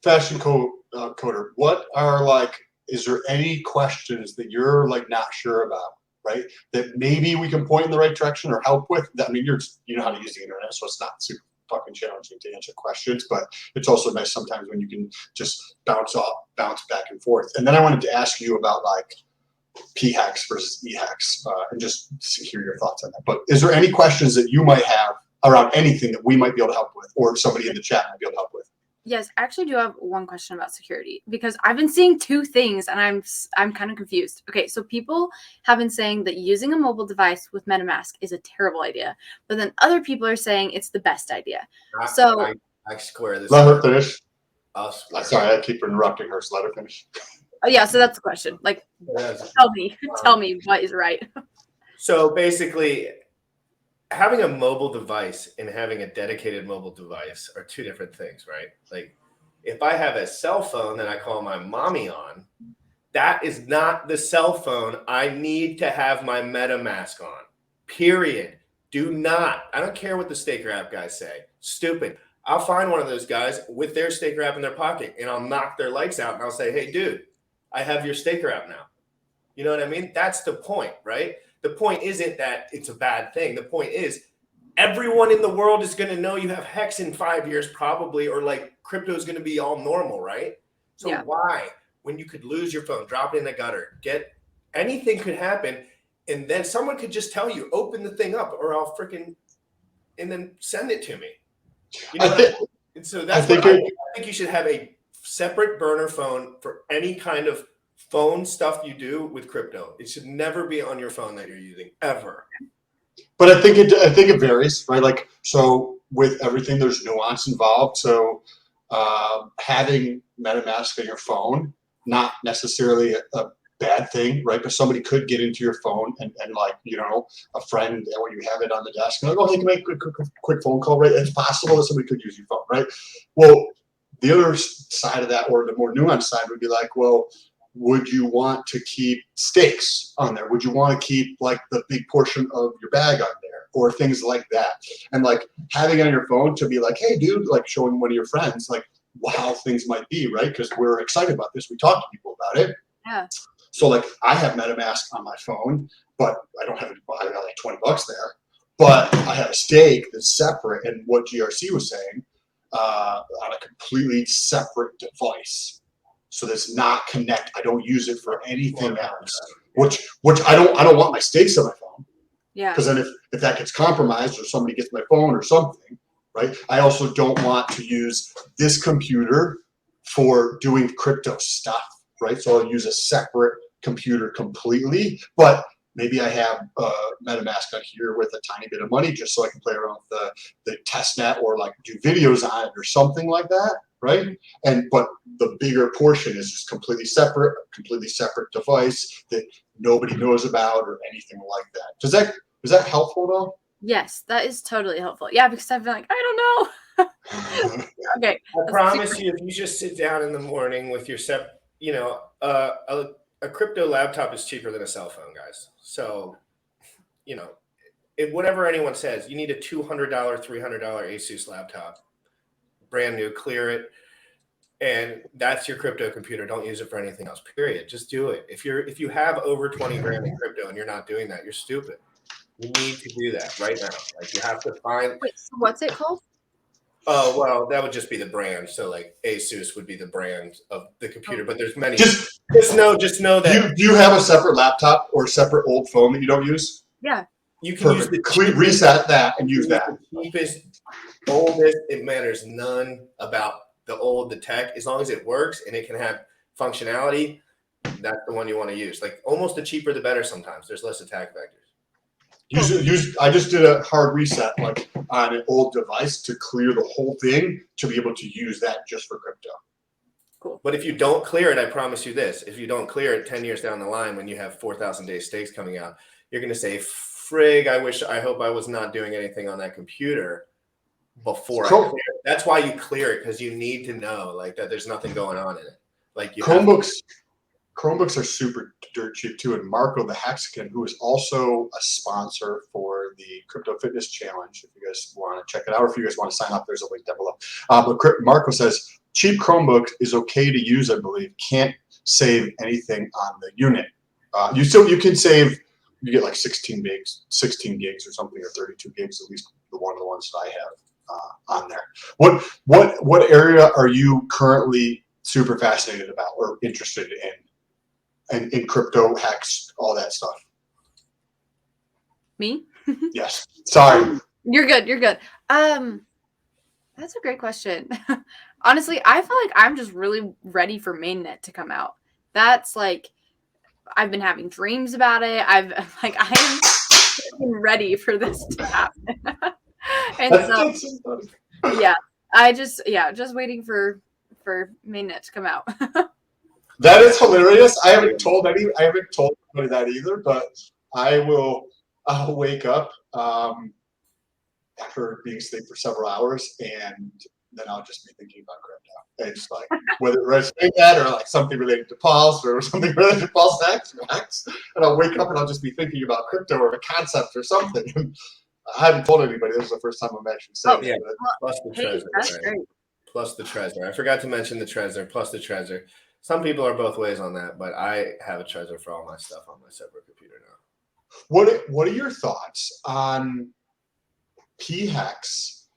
Coder, what are is there any questions that you're not sure about, right? That maybe we can point in the right direction or help with? I mean, you know how to use the internet, so it's not super fucking challenging to answer questions, but it's also nice sometimes when you can just bounce back and forth. And then I wanted to ask you about P-hex versus E-hex, and just to hear your thoughts on that. But is there any questions that you might have around anything that we might be able to help with, or somebody in the chat might be able to help with? Yes, I actually do have one question about security, because I've been seeing two things and I'm kind of confused. Okay, so people have been saying that using a mobile device with MetaMask is a terrible idea, but then other people are saying it's the best idea. I square this. Let her finish. Sorry, I keep interrupting her, so let her finish. Oh yeah, so that's the question. Tell me what is right. So basically, having a mobile device and having a dedicated mobile device are two different things, right? Like, if I have a cell phone that I call my mommy on, that is not the cell phone I need to have my MetaMask on, period. I don't care what the Staker app guys say. Stupid. I'll find one of those guys with their Staker app in their pocket, and I'll knock their lights out, and I'll say, hey, dude, I have your Staker app now. You know what I mean? That's the point, right? The point isn't that it's a bad thing. The point is everyone in the world is going to know you have hex in 5 years probably, or crypto is going to be all normal, right? So why, when you could lose your phone, drop it in the gutter, anything could happen, and then someone could just tell you, open the thing up or I'll and then send it to me. I think you should have a separate burner phone for any kind of phone stuff you do with crypto. It should never be on your phone that you're using, ever. But I think it varies, right? So with everything, there's nuance involved. So having MetaMask on your phone, not necessarily a bad thing, right? But somebody could get into your phone and a friend, when you have it on the desk, and hey, can I make a quick phone call, right? It's possible that somebody could use your phone, right? Well, the other side of that, or the more nuanced side, would be would you want to keep stakes on there? Would you want to keep the big portion of your bag on there, or things like that? And having it on your phone to be hey, dude, showing one of your friends how things might be, right? Because we're excited about this. We talk to people about it. Yeah. So I have MetaMask on my phone, but I don't have it. I got $20 there, but I have a stake that's separate. And what GRC was saying, on a completely separate device. So that's not connect. I don't use it for anything else. Which I don't want my stakes on my phone. Yeah. Because then if that gets compromised or somebody gets my phone or something, right? I also don't want to use this computer for doing crypto stuff, right? So I'll use a separate computer completely. But maybe I have MetaMask on here with a tiny bit of money just so I can play around with the test net or like do videos on it or something like that, right? But the bigger portion is just completely separate device that nobody knows about or anything like that. Is that helpful though? Yes, that is totally helpful. Yeah, because I've been like, I don't know. Okay. I promise you, if you just sit down in the morning with your a crypto laptop is cheaper than a cell phone, guys. So, whatever anyone says, you need a $200, $300 Asus laptop, brand new, clear it, and that's your crypto computer. Don't use it for anything else. Period. Just do it. If you have over 20 grand in crypto and you're not doing that, you're stupid. You need to do that right now. Like you have to find. Wait, so what's it called? Oh, well, that would just be the brand. So like Asus would be the brand of the computer, but there's many. Just know that. Do you have a separate laptop or a separate old phone that you don't use? Yeah. You can use reset that and use that. The cheapest, oldest. It matters none about the tech. As long as it works and it can have functionality, that's the one you want to use. Like almost the cheaper, the better sometimes. There's less attack vectors. I just did a hard reset like on an old device to clear the whole thing to be able to use that just for crypto. Cool. But if you don't clear it, I promise you this: if you don't clear it 10 years down the line, when you have 4,000 day stakes coming out, you're going to say, "Frig! I hope I was not doing anything on that computer before I clear it." That's why you clear it, because you need to know like that there's nothing going on in it. Like Chromebooks are super dirt cheap too, and Marco the Hexagon, who is also a sponsor for the Crypto Fitness Challenge. If you guys want to check it out, or if you guys want to sign up, there's a link down below. But Marco says cheap Chromebook is okay to use, I believe. Can't save anything on the unit. You can save. You get like 16 gigs or something, or 32 gigs, at least one of the ones that I have on there. What area are you currently super fascinated about or interested in? And in crypto, hacks, all that stuff. Me? Yes. Sorry. You're good. That's a great question. Honestly, I feel like I'm just really ready for mainnet to come out. That's like, I've been having dreams about it. I'm ready for this to happen. And so, just waiting for mainnet to come out. That is hilarious. I haven't told anybody that either, but I'll wake up after being asleep for several hours, and then I'll just be thinking about crypto. It's like whether it's that or like something related to Pulse or something related to pulsex, and I'll wake up and I'll just be thinking about crypto or a concept or something. I haven't told anybody. This is the first time I'm actually saying it. Plus the Trezor. That's great. Plus the Trezor. I forgot to mention the Trezor. Plus the Trezor. Some people are both ways on that, but I have a Trezor for all my stuff on my separate computer now. What are your thoughts on p-hex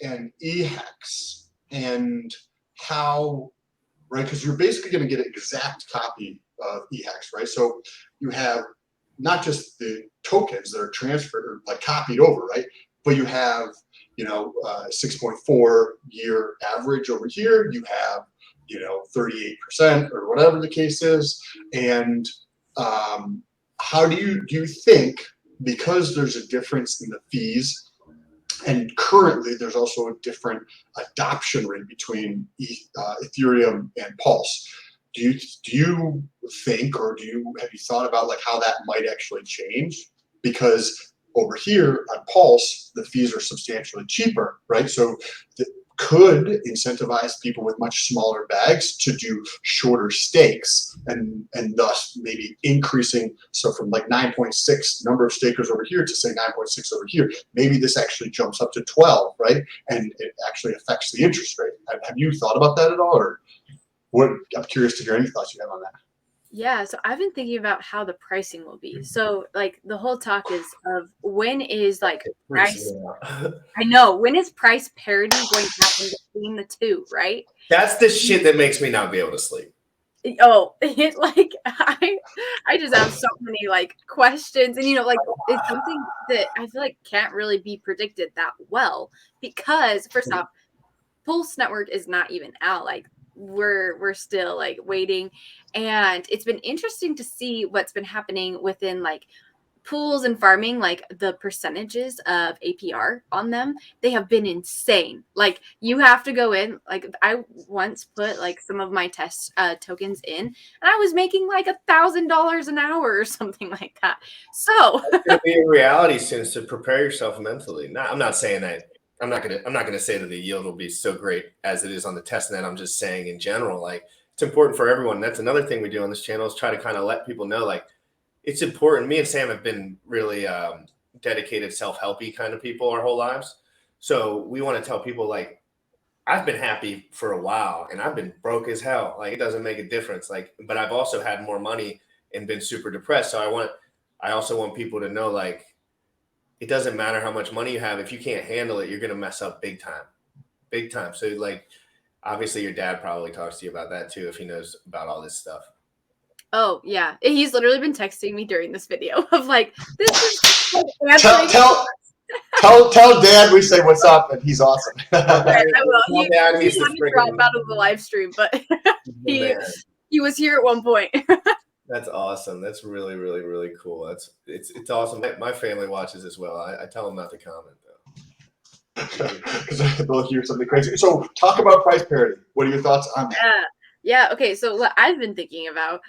and e-hex and how, right? Because you're basically going to get an exact copy of e-hex, right? So you have not just the tokens that are transferred or like copied over, right? But you have 6.4 year average over here. You have 38% or whatever the case is. And how do you think, because there's a difference in the fees, and currently there's also a different adoption rate between Ethereum and Pulse, do you think, or have you thought about like how that might actually change? Because over here on Pulse, the fees are substantially cheaper, right? So could incentivize people with much smaller bags to do shorter stakes and thus maybe increasing. So from like 9.6 number of stakers over here to say 9.6 over here, maybe this actually jumps up to 12, right? And it actually affects the interest rate. Have you thought about that at all? Or what? I'm curious to hear any thoughts you have on that. Yeah, so I've been thinking about how the pricing will be. So like the whole talk is of when is like price. I know, when is price parity going to happen between the two, right? That's the shit that makes me not be able to sleep. Oh, I just have so many like questions, and like it's something that I feel like can't really be predicted that well, because first off, Pulse Network is not even out. Like we're still like waiting, and it's been interesting to see what's been happening within like pools and farming, like the percentages of APR on them, they have been insane. Like you have to go in, like I once put like some of my test tokens in, and I was making like $1,000 an hour or something like that. So It's gonna be a reality soon, so prepare yourself mentally. I'm not saying that I'm not gonna say that the yield will be so great as it is on the test net. I'm just saying in general, like it's important for everyone. That's another thing we do on this channel is try to kind of let people know, like it's important. Me and Sam have been really dedicated self-helpy kind of people our whole lives. So we want to tell people like I've been happy for a while and I've been broke as hell. Like it doesn't make a difference. Like, but I've also had more money and been super depressed. So I also want people to know like it doesn't matter how much money you have. If you can't handle it, you're going to mess up big time, big time. So like, obviously your dad probably talks to you about that too, if he knows about all this stuff. oh yeah, he's literally been texting me during this video of like, this is tell Dad we say what's up and he's awesome. I will. He Dad, had he's the to drop freaking out of the live stream, but he was here at one point. That's awesome. That's really, really, really cool. It's awesome. My family watches as well. I tell them not to comment though. Because they'll hear something crazy. So talk about price parity. What are your thoughts on that? Yeah. Okay. So what I've been thinking about,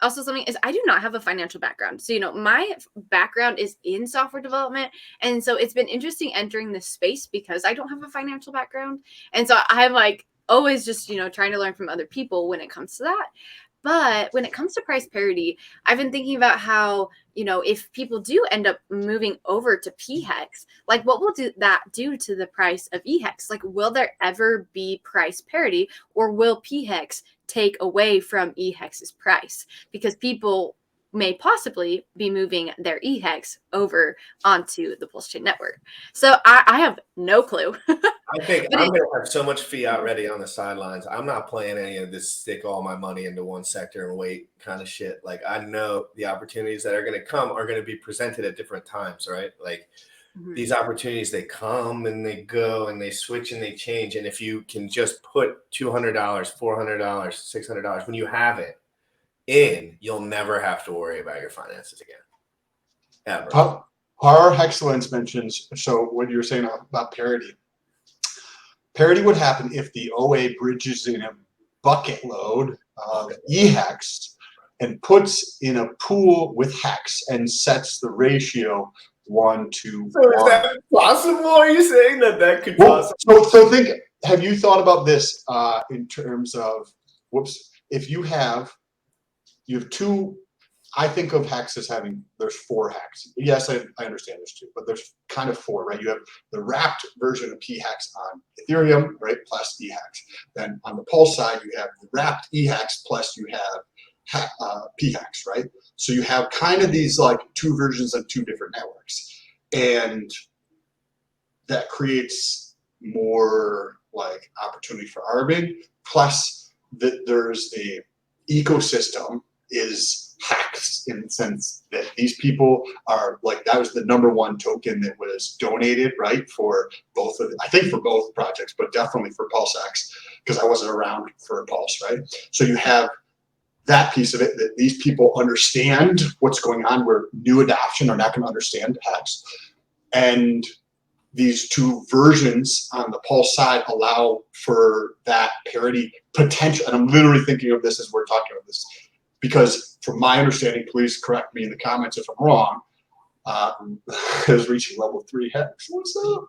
also something is I do not have a financial background. So, my background is in software development. And so it's been interesting entering this space because I don't have a financial background. And so I'm like always just, trying to learn from other people when it comes to that. But when it comes to price parity, I've been thinking about how, if people do end up moving over to PHEX, like what will that do to the price of EHEX? Like, will there ever be price parity or will PHEX take away from EHEX's price? Because people may possibly be moving their EHEX over onto the pulsechain network. So I have no clue. I think I'm going to have so much fiat ready on the sidelines. I'm not playing any of this stick all my money into one sector and wait kind of shit. Like I know the opportunities that are going to come are going to be presented at different times, right? Like these opportunities, they come and they go and they switch and they change. And if you can just put $200, $400, $600, when you have it in, you'll never have to worry about your finances again. Ever. Our Excellence mentions, so what you're saying about parity. Parity would happen if the OA bridges in a bucket load of EHEX and puts in a pool with hex and sets the ratio 1 to 1. So is that possible? Are you saying that could possibly? So think, have you thought about this in terms of, if you have two, I think of hex as having, there's 4 hex. Yes, I understand there's 2, but there's kind of 4, right? You have the wrapped version of PHEX on Ethereum, right, plus EHEX. Then on the Pulse side, you have the wrapped EHEX plus you have PHEX, right? So you have kind of these like 2 versions of 2 different networks. And that creates more like opportunity for arbing. Plus there's the ecosystem is hacks in the sense that these people are like, that was the #1 token that was donated, right, for both of, I think for both projects, but definitely for pulsex, because I wasn't around for a Pulse, right? So you have that piece of it, that these people understand what's going on, where new adoption are not going to understand hacks. And these 2 versions on the Pulse side allow for that parity potential. And I'm literally thinking of this as we're talking about this, because from my understanding, please correct me in the comments if I'm wrong, is reaching level 3 hex. What's up?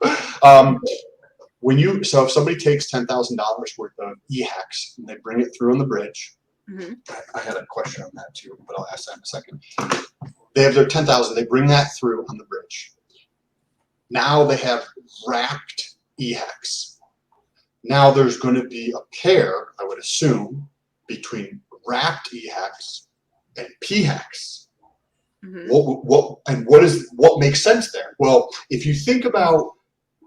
So if somebody takes $10,000 worth of EHEX and they bring it through on the bridge, I had a question on that too, but I'll ask that in a second. They have their 10,000, they bring that through on the bridge. Now they have wrapped EHEX. Now there's going to be a pair, I would assume, between wrapped EHEX and PHEX. What makes sense there? Well, if you think about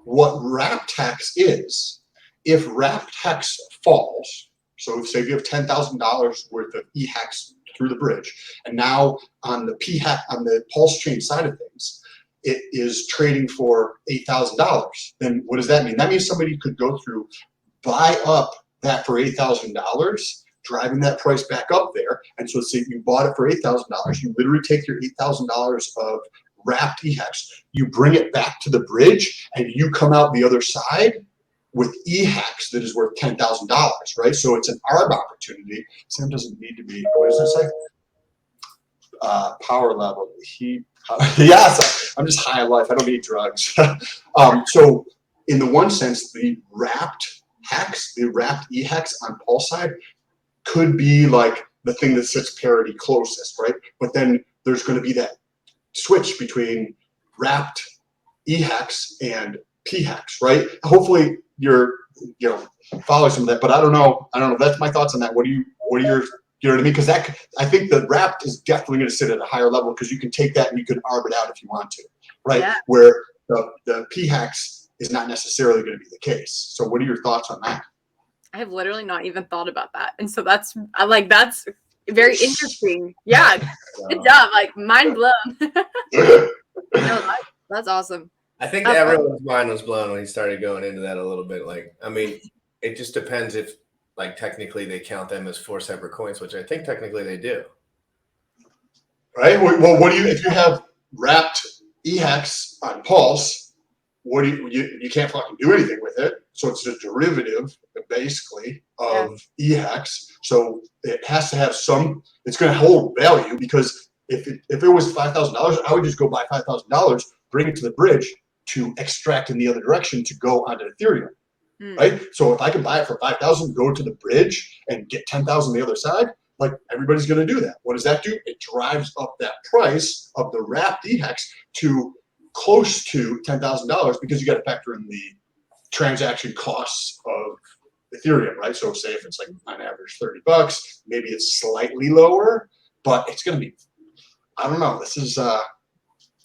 what wrapped hex is, if wrapped hex falls, so say you have $10,000 worth of EHEX through the bridge, and now on the PHEX, on the Pulse chain side of things, it is trading for $8,000. Then what does that mean? That means somebody could go through, buy up that for $8,000, driving that price back up there. And so say you bought it for $8,000, you literally take your $8,000 of wrapped EHEX, you bring it back to the bridge, and you come out the other side with EHEX that is worth $10,000, right? So it's an arb opportunity. Sam doesn't need to be, what does it say? Power level, heat. Yes, I'm just high on life. I don't need drugs. So in the one sense, the wrapped hex, the wrapped EHEX on pulse side could be like the thing that sits parity closest, right? But then there's going to be that switch between wrapped EHEX and PHEX, right? Hopefully you're following some of that, but I don't know. That's my thoughts on that. What are your, you know what I mean? Because that, I think the wrapped is definitely going to sit at a higher level because you can take that and you can arb it out if you want to, right? Yeah. Where the PHEX is not necessarily going to be the case. So what are your thoughts on that? I have literally not even thought about that. And so that's very interesting. Yeah. Good job. Like mind blown. No, that's awesome. I think everyone's mind was blown when he started going into that a little bit. Like, I mean, it just depends if, like, technically they count them as 4 separate coins, which I think technically they do. Right. Well, what do you, if you have wrapped EHEX on pulse, what do you can't fucking do anything with it. So it's a derivative basically of EHEX. So it has to have some, it's going to hold value, because if it was $5,000, I would just go buy $5,000, bring it to the bridge to extract in the other direction to go onto Ethereum. Right? So if I can buy it for $5,000, go to the bridge and get $10,000 the other side, like everybody's going to do that. What does that do? It drives up that price of the wrapped EHEX to close to $10,000, because you got to factor in the transaction costs of Ethereum, right? So say if it's like on average $30, maybe it's slightly lower, but it's going to be, I don't know. This is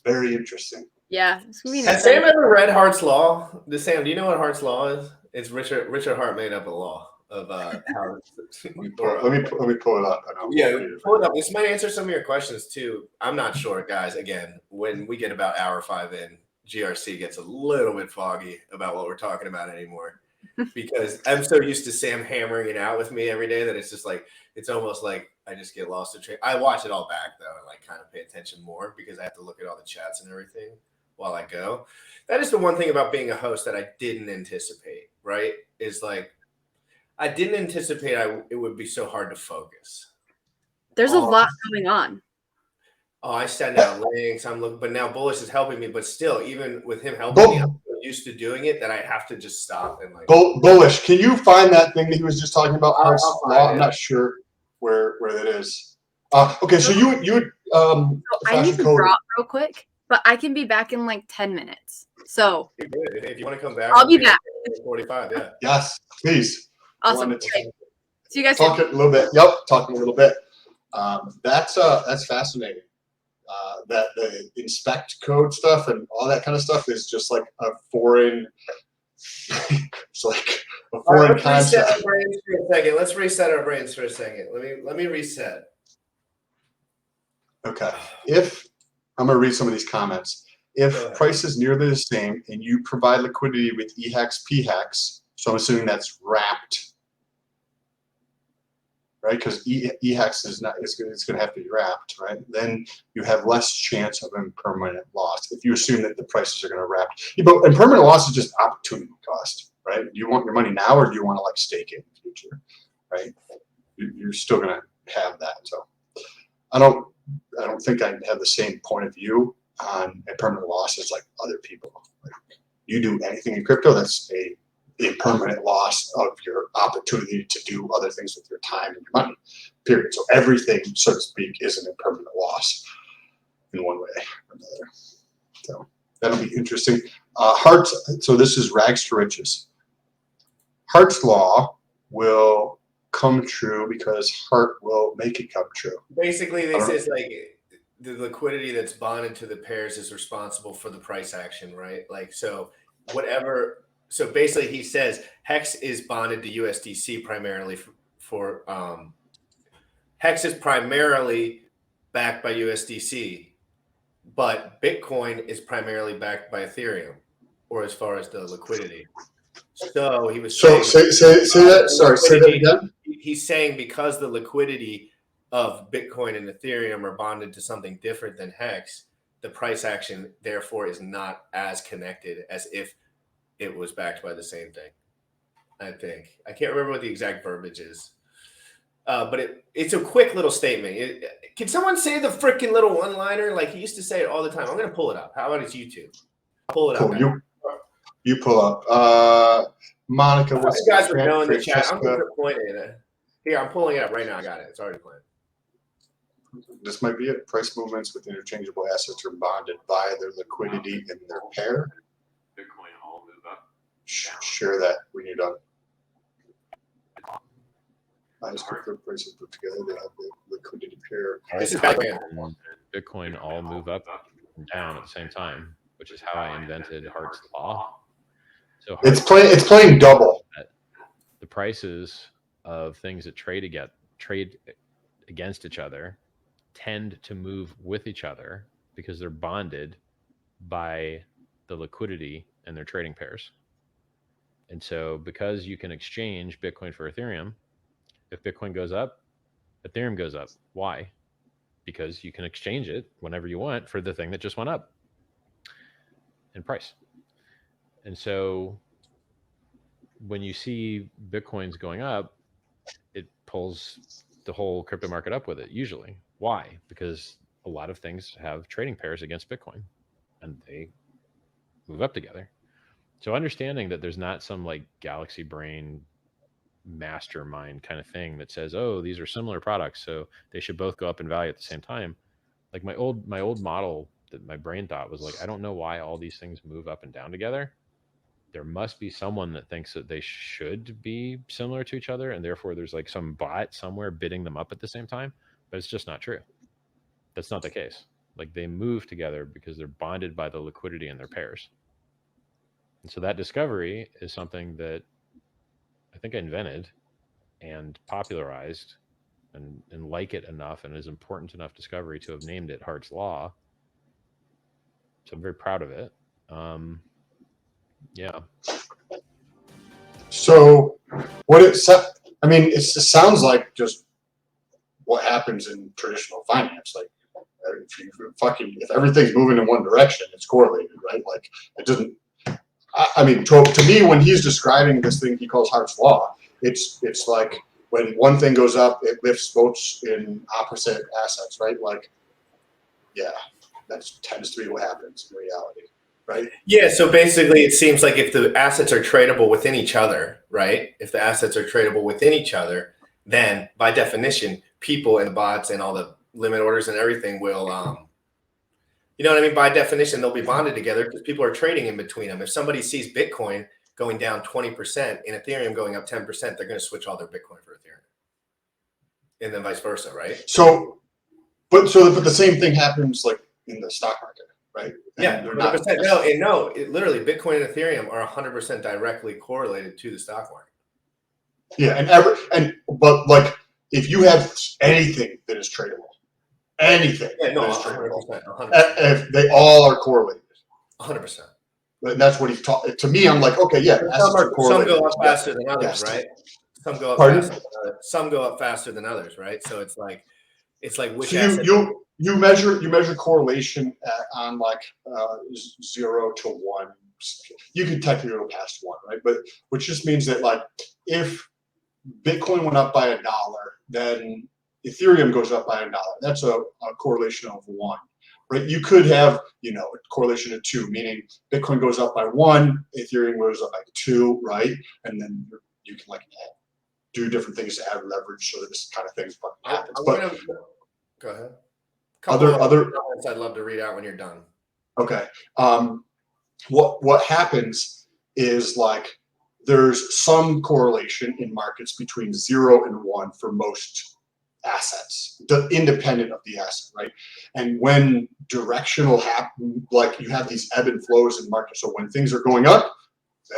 very interesting. Yeah. Has Sam ever read Hart's Law? Sam, do you know what Hart's Law is? It's Richard Hart made up a law of how. Let me pull it up. Yeah, pull it up. This might answer some of your questions too. I'm not sure, guys. Again, when we get about hour 5 in, GRC gets a little bit foggy about what we're talking about anymore, because I'm so used to Sam hammering it out with me every day that it's just like, it's almost like I just get lost in train. I watch it all back though and like kind of pay attention more because I have to look at all the chats and everything while I go. That is the one thing about being a host that I didn't anticipate, right? Is like, I didn't anticipate it would be so hard to focus. There's a lot going on. Oh, I send out links. I'm looking, but now Bullish is helping me. But still, even with him helping me, I'm so used to doing it that I have to just stop and like. Bullish, can you find that thing that he was just talking about? I'm not sure where that is. Okay, so you I need to drop real quick, but I can be back in like 10 minutes. So if you want to come back, I'll be back. 45, yeah. Yes, please. Awesome. See you guys soon. Talk a little bit. Yep, talking a little bit. That's fascinating. That the inspect code stuff and all that kind of stuff is just like a foreign. It's like a foreign concept. Let's reset our brains for a second. Let me reset. Okay. If I'm gonna read some of these comments. If price is nearly the same and you provide liquidity with EHEX, PHEX, so I'm assuming that's wrapped, right? Because EHEX is not, it's going to have to be wrapped, right? Then you have less chance of impermanent loss if you assume that the prices are going to wrap. But impermanent loss is just opportunity cost, right? Do you want your money now, or do you want to like stake it in the future, right? You're still going to have that. So I don't think I have the same point of view on impermanent loss as like other people. Like, you do anything in crypto, that's a permanent loss of your opportunity to do other things with your time and your money, period. So everything, so to speak, is an impermanent loss in one way or another. So that'll be interesting. So this is rags to riches. Hart's Law will come true because Hart will make it come true. Basically, this is like the liquidity that's bonded to the pairs is responsible for the price action, right? Like, so whatever. So basically, he says Hex is bonded to USDC primarily for Hex is primarily backed by USDC, but Bitcoin is primarily backed by Ethereum, or as far as the liquidity. So he was say that. Sorry, say that again. he's saying because the liquidity of Bitcoin and Ethereum are bonded to something different than Hex, the price action therefore is not as connected as if it was backed by the same thing. I think I can't remember what the exact verbiage is, but it's a quick little statement. Can someone say the freaking little one-liner like he used to say it all the time? I'm gonna pull it up. How about his YouTube? Pull it up. Cool. You pull up. Monica, what's you guys would know in the chat? I'm gonna point it. Here, I'm pulling it up right now. I got it. It's already playing. This might be it. Price movements with interchangeable assets are bonded by their liquidity in their pair. Bitcoin all move up. Share that when you're done. Highest preferred prices put together. They have the liquidity pair. This is Bitcoin all move up and down at the same time, which is how I invented Hart's law. So it's playing double. The prices of things that trade against each other tend to move with each other because they're bonded by the liquidity in their trading pairs. And so because you can exchange Bitcoin for Ethereum, if Bitcoin goes up, Ethereum goes up. Why? Because you can exchange it whenever you want for the thing that just went up in price. And so when you see Bitcoins going up, it pulls the whole crypto market up with it usually. Why? Because a lot of things have trading pairs against Bitcoin and they move up together. So understanding that there's not some like galaxy brain mastermind kind of thing that says, oh, these are similar products, so they should both go up in value at the same time. Like my old model that my brain thought was like, I don't know why all these things move up and down together. There must be someone that thinks that they should be similar to each other, and therefore there's like some bot somewhere bidding them up at the same time. But it's just not true. That's not the case. Like they move together because they're bonded by the liquidity in their pairs. And so that discovery is something that I think I invented and popularized and like it enough and is important enough discovery to have named it Hart's Law. So I'm very proud of it. Yeah. So it sounds like just what happens in traditional finance. Like if everything's moving in one direction, it's correlated, right? Like it doesn't. I mean, to me, when he's describing this thing he calls Hart's Law, it's like when one thing goes up, it lifts boats in opposite assets, right? Like, yeah, that tends to be what happens in reality, right? Yeah, so basically it seems like if the assets are tradable within each other, right? If the assets are tradable within each other, then by definition, people and bots and all the limit orders and everything will, you know what I mean? By definition, they'll be bonded together because people are trading in between them. If somebody sees Bitcoin going down 20% and Ethereum going up 10%, they're going to switch all their Bitcoin for Ethereum. And then vice versa, right? But the same thing happens like in the stock market, right? Yeah, 100%. Literally Bitcoin and Ethereum are 100% directly correlated to the stock market. Yeah, but like if you have anything that is tradable, anything. Yeah, no, 100%. If they all are correlated. 100%. But that's what he's talking. To me, I'm like, okay, yeah. Some go up faster than others, right? Some go up faster than others. Some go up faster than others, right? So it's like which asset. You measure correlation on like 0 to 1. You can technically go past 1, right? But which just means that like if Bitcoin went up by $1, then Ethereum goes up by $1. That's a correlation of 1, right? You could have, a correlation of 2, meaning Bitcoin goes up by 1, Ethereum goes up by 2, right? And then you can like do different things to add leverage so that this kind of things happens. But go ahead. Other comments I'd love to read out when you're done. Okay. What happens is like there's some correlation in markets between 0 and 1 for most assets, independent of the asset, right? And when directional happen, like you have these ebb and flows in markets. So when things are going up,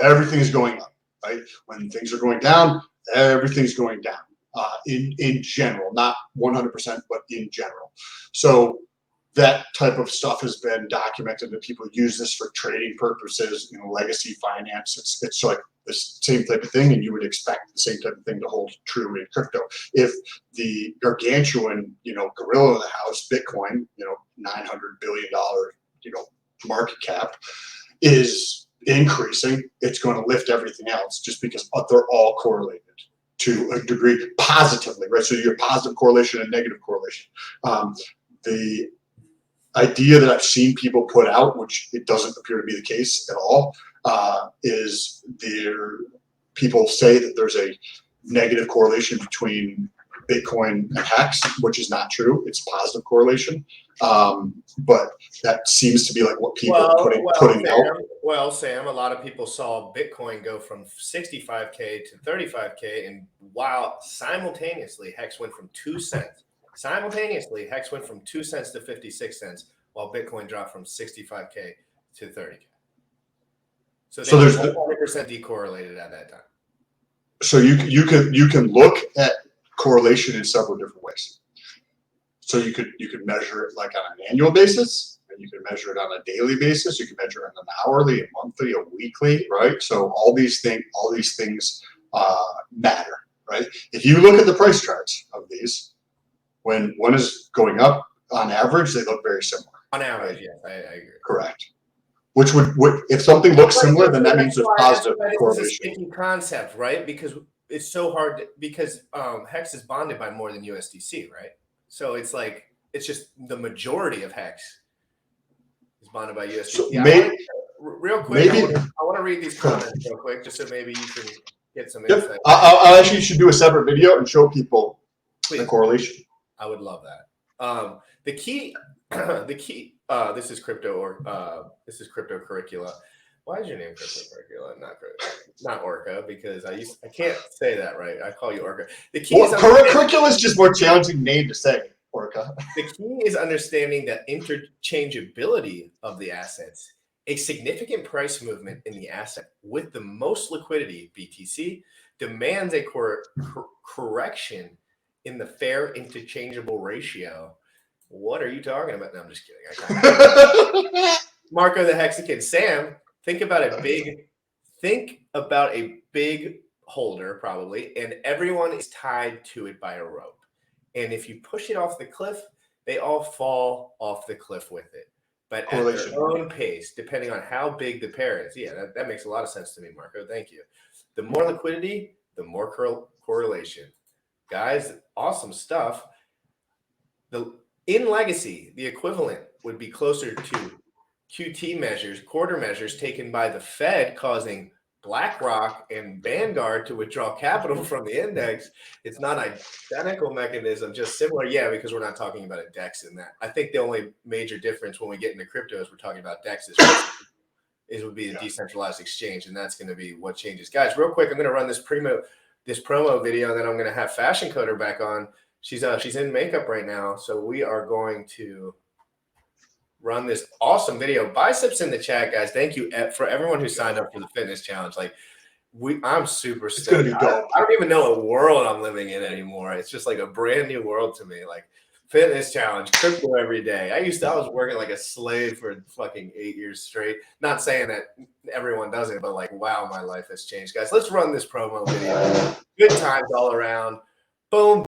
everything's going up, right? When things are going down, everything's going down. In general, not 100%, but in general. So that type of stuff has been documented that people use this for trading purposes, legacy finance. It's like the same type of thing, and you would expect the same type of thing to hold true in crypto. If the gargantuan, gorilla in the house, Bitcoin, $900 billion, market cap is increasing, it's going to lift everything else just because they're all correlated to a degree positively, right? So you have positive correlation and negative correlation. The idea that I've seen people put out, which it doesn't appear to be the case at all, is people say that there's a negative correlation between Bitcoin and Hex, which is not true. It's positive correlation. But that seems to be like what people are putting out. Well, Sam, a lot of people saw Bitcoin go from 65K to 35K, and while simultaneously Hex went from 2 cents. Simultaneously, Hex went from 2 cents to 56 cents, while Bitcoin dropped from 65K to 30K. So there's 100% decorrelated at that time. So you can look at correlation in several different ways. So you could measure it like on an annual basis, and you can measure it on a daily basis. You can measure it on an hourly, a monthly, a weekly, right? So all these things matter, right? If you look at the price charts of these, when one is going up, on average, they look very similar. On average, yes, I agree. Correct. Which would if something looks similar, then that means there's positive correlation. It's a sticky concept, right? Because it's so hard because Hex is bonded by more than USDC, right? So it's like it's just the majority of Hex is bonded by USDC. So real quick, I want to read these comments real quick, just so maybe you can get some insight. I actually should do a separate video and show people the correlation. I would love that. The key. This is crypto curricula. Why is your name crypto curricula, not Orca? Because I can't say that right. I call you Orca. The key is curricula is just more challenging name to say. Orca. The key is understanding that interchangeability of the assets. A significant price movement in the asset with the most liquidity, BTC, demands a correction in the fair interchangeable ratio. What are you talking about? No, I'm just kidding. Marco the Hexagon. Sam, think about a big holder, probably, and everyone is tied to it by a rope. And if you push it off the cliff, they all fall off the cliff with it. But at their own pace, depending on how big the pair is. Yeah, that makes a lot of sense to me, Marco. Thank you. The more liquidity, the more correlation. Guys, awesome stuff. In legacy, the equivalent would be closer to QT measures, quarter measures taken by the Fed, causing BlackRock and Vanguard to withdraw capital from the index. It's not an identical mechanism, just similar. Yeah, because we're not talking about a DEX in that. I think the only major difference when we get into crypto is we're talking about DEXs. Would be a decentralized exchange, and that's going to be what changes. Guys, real quick, I'm going to run this promo video, and then I'm going to have FashionCoder back on. She's in makeup right now, so we are going to run this awesome video. Biceps in the chat, guys. Thank you for everyone who signed up for the fitness challenge. Like I'm super stoked. I don't even know what world I'm living in anymore. It's just like a brand new world to me. Like fitness challenge, crypto every day. I was working like a slave for fucking 8 years straight. Not saying that everyone does it, but like, wow, my life has changed. Guys, let's run this promo video. Good times all around. Boom.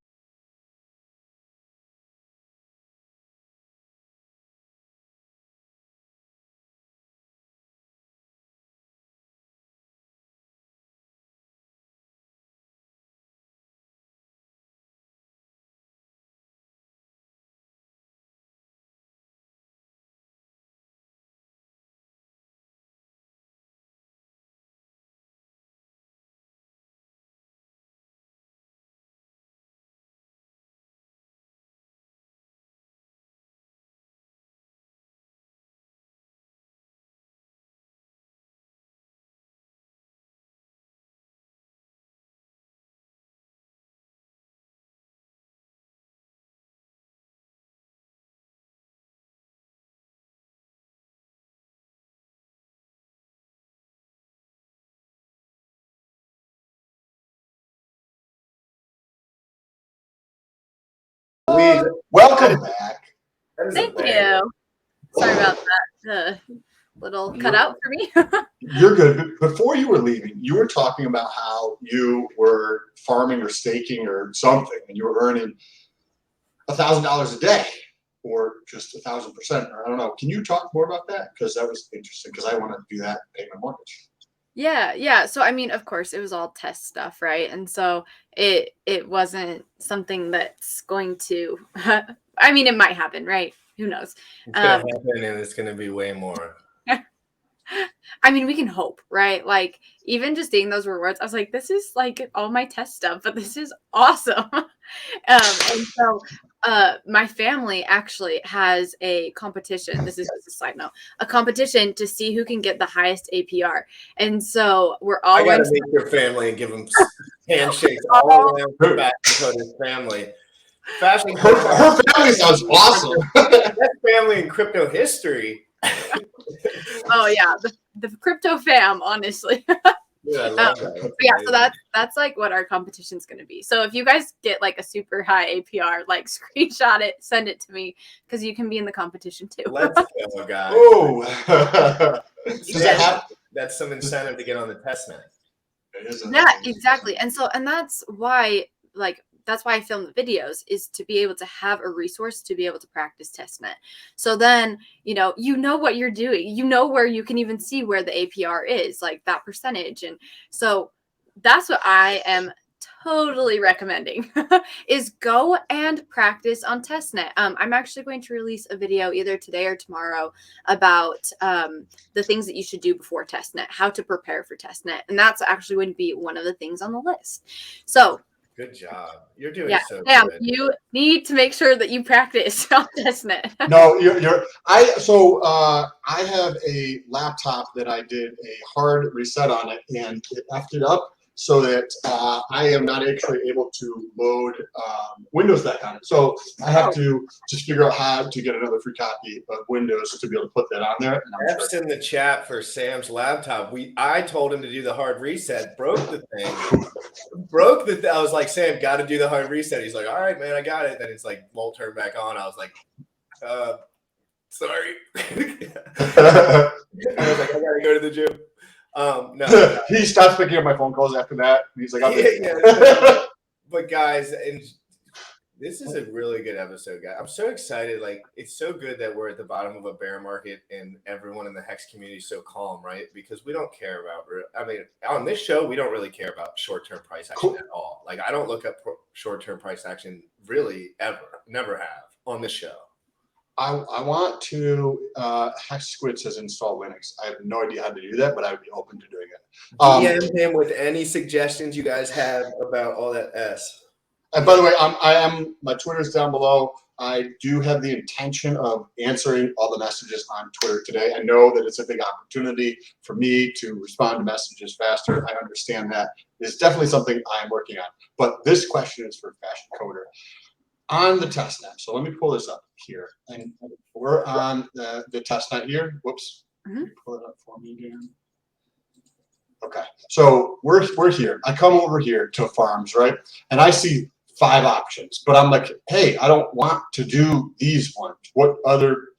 Welcome back. That is a Thank banger. you. Sorry about that. Little cutout for me. You're good. But before you were leaving, you were talking about how you were farming or staking or something, and you were earning $1,000 a day, or just 1,000%, or I don't know. Can you talk more about that? Because that was interesting. Because I want to do that and pay my mortgage. Yeah. So I mean, of course, it was all test stuff, right? And so it wasn't something that's going to. I mean, it might happen, right? Who knows? It's gonna happen, and it's gonna be way more. I mean, we can hope, right? Like, even just seeing those rewards, I was like, this is like all my test stuff, but this is awesome. And so my family actually has a competition. This is just a side note, a competition to see who can get the highest APR. And so we're all I gotta going meet your family and give them handshakes all around the FashionCoder family. Her family sounds awesome. That family in crypto history. Oh yeah, the crypto fam, honestly. Dude, I love that. But yeah, so that's like what our competition's going to be. So if you guys get like a super high APR, like screenshot it, send it to me, because you can be in the competition too. Let's go, guys. Oh, That's some incentive to get on the testnet. Yeah, exactly. And that's why, like, that's why I film the videos, is to be able to have a resource to be able to practice testnet. So then, you know what you're doing, where you can even see where the APR is, like that percentage. And so that's what I am totally recommending is go and practice on testnet. I'm actually going to release a video either today or tomorrow about the things that you should do before testnet, how to prepare for testnet. And that's actually going to be one of the things on the list. So good job. You're doing so Sam, good. you need to make sure that you practice on testnet. No, I have a laptop that I did a hard reset on it, and it effed it up so that I am not actually able to load Windows back on it. So I have to just figure out how to get another free copy of Windows to be able to put that on there. And F's in the chat for Sam's laptop. I told him to do the hard reset, broke the thing. I was like, Sam, got to do the hard reset. He's like, all right, man, I got it. Then it's like, won't turn back on. I was like, sorry. I was like, I got to go to the gym. No. He stopped picking up my phone calls after that. He's like, But guys, and this is a really good episode, guys. I'm so excited. Like, it's so good that we're at the bottom of a bear market and everyone in the Hex community is so calm, right? Because we don't care about, on this show, we don't really care about short-term price action at all. Like, I don't look up short-term price action really ever. Never have on this show. I want to, Hex Squid says install Linux. I have no idea how to do that, but I would be open to doing it. DM him with any suggestions you guys have about all that S. And by the way, my Twitter's down below. I do have the intention of answering all the messages on Twitter today. I know that it's a big opportunity for me to respond to messages faster. I understand that. It's definitely something I'm working on. But this question is for FashionCoder. On the testnet. So let me pull this up here. And we're on the testnet here. Whoops. Can you pull it up for me again? Okay. So we're here. I come over here to farms, right? And I see 5 options, but I'm like, hey, I don't want to do these ones. What other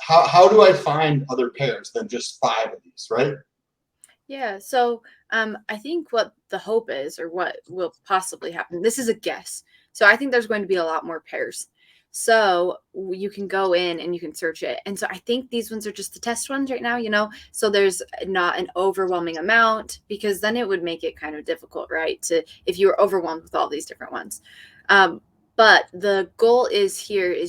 how do I find other pairs than just 5 of these, right? Yeah. So I think what the hope is, or what will possibly happen, this is a guess. So I think there's going to be a lot more pairs. So you can go in and you can search it. And so I think these ones are just the test ones right now, so there's not an overwhelming amount, because then it would make it kind of difficult, right? If you were overwhelmed with all these different ones. But the goal is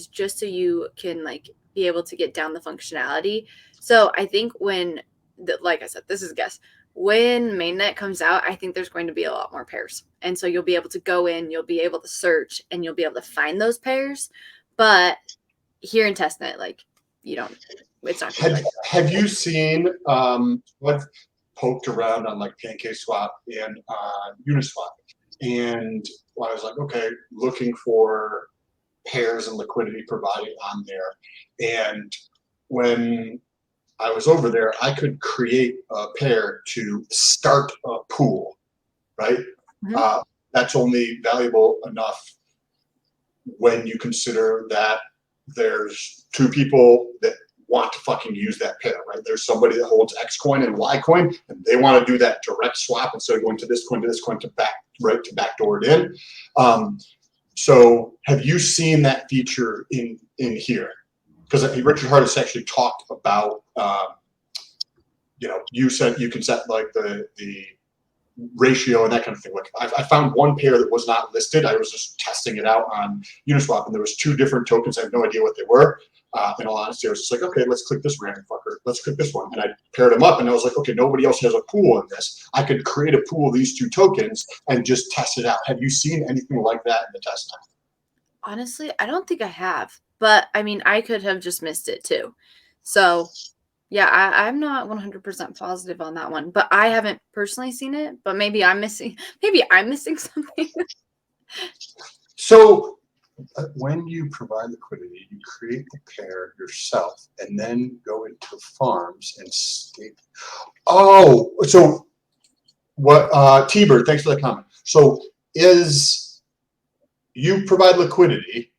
just so you can like be able to get down the functionality. So I think like I said, this is a guess. When mainnet comes out, I think there's going to be a lot more pairs. And so you'll be able to go in, you'll be able to search, and you'll be able to find those pairs. But here in testnet, like, it's not good. Have you seen what poked around on like PancakeSwap and Uniswap? And I was like, okay, looking for pairs and liquidity provided on there. And when I was over there, I could create a pair to start a pool, right? That's only valuable enough when you consider that there's two people that want to fucking use that pair, right? There's somebody that holds X coin and Y coin, and they want to do that direct swap instead of going to this coin to backdoor it in. So have you seen that feature in here? Because Richard Hardis actually talked about, you said you can set like the ratio and that kind of thing. Like I found one pair that was not listed. I was just testing it out on Uniswap, and there was two different tokens. I have no idea what they were. In all honesty, I was just like, okay, let's click this random fucker. Let's click this one. And I paired them up, and I was like, okay, nobody else has a pool in this. I could create a pool of these two tokens and just test it out. Have you seen anything like that in the test time? Honestly, I don't think I have, but I mean, I could have just missed it too. So yeah, I'm not 100% positive on that one, but I haven't personally seen it, but maybe I'm missing something. So when you provide liquidity, you create the pair yourself and then go into farms and stake. Oh, so what, T-Bird, thanks for the comment. So you provide liquidity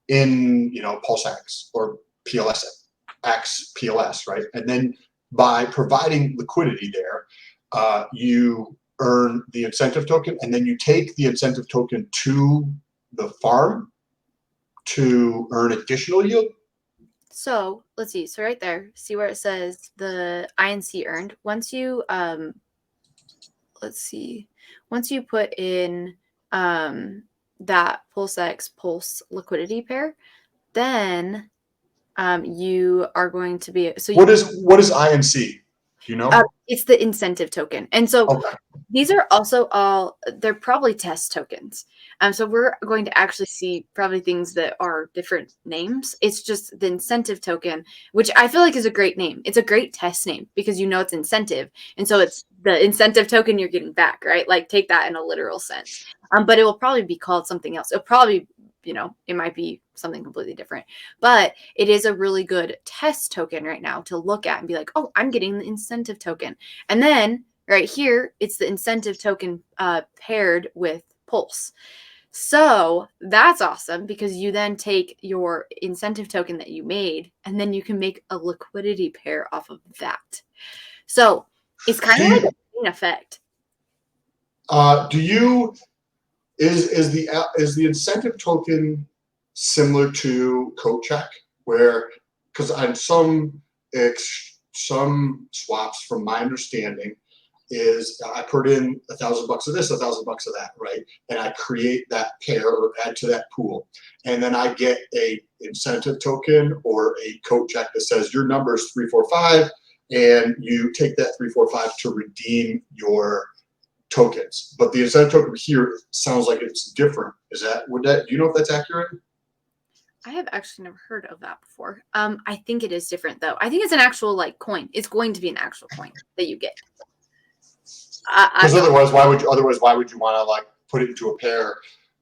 in, pulsex or pulsex, right? And then by providing liquidity there, you earn the incentive token, and then you take the incentive token to the farm to earn additional yield. So let's see. So right there, see where it says the INC earned. Once you let's see. Once you put in that pulsex pulse liquidity pair, then you are going to be What is INC? Do you know? It's the incentive token. And so okay. These are also they're probably test tokens. So we're going to actually see probably things that are different names. It's just the incentive token, which I feel like is a great name. It's a great test name because it's incentive. And so it's the incentive token you're getting back, right? Like take that in a literal sense. But it will probably be called something else. It'll probably, it might be something completely different. But it is a really good test token right now to look at and be like, oh, I'm getting the incentive token. And then right here, it's the incentive token paired with Pulse. So that's awesome because you then take your incentive token that you made and then you can make a liquidity pair off of that. So it's kind of like a chain effect. Is the incentive token similar to code check, where because on some swaps, from my understanding, is I put in $1,000 of this, $1,000 of that, right? And I create that pair or add to that pool. And then I get a incentive token or a code check that says your number is 345, and you take that 345 to redeem your tokens. But the incentive token here sounds like it's different. Do you know if that's accurate? I have actually never heard of that before. I think it is different though. I think it's an actual coin. It's going to be an actual coin that you get. Because otherwise, why would you want to put it into a pair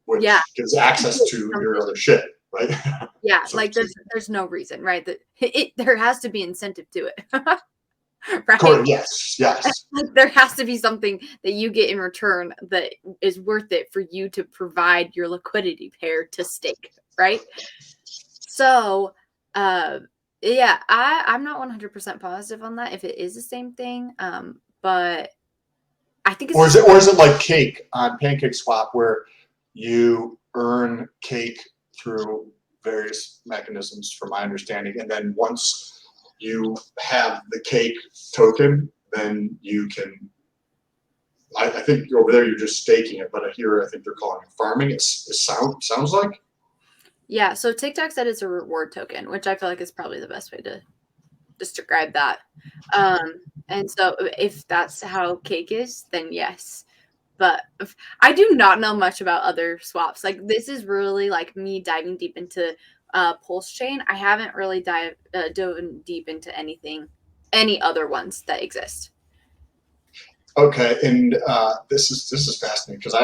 which gives access to your other shit, right? Yeah, there's no reason, right? That there has to be incentive to it. Right? Correct. Yes. There has to be something that you get in return that is worth it for you to provide your liquidity pair to stake, right? So, I'm not 100% positive on that if it is the same thing, but I think it's or is it like cake on PancakeSwap where you earn cake through various mechanisms, from my understanding, and then once you have the cake token, then you can. I think over there you're just staking it, but here I think they're calling it farming. It sounds like. Yeah. So TikTok said it's a reward token, which I feel like is probably the best way to describe that. And so if that's how cake is, then yes. But I do not know much about other swaps. This is really me diving deep into pulsechain. I haven't really dove deep into any other ones that exist. Okay, and this is fascinating because I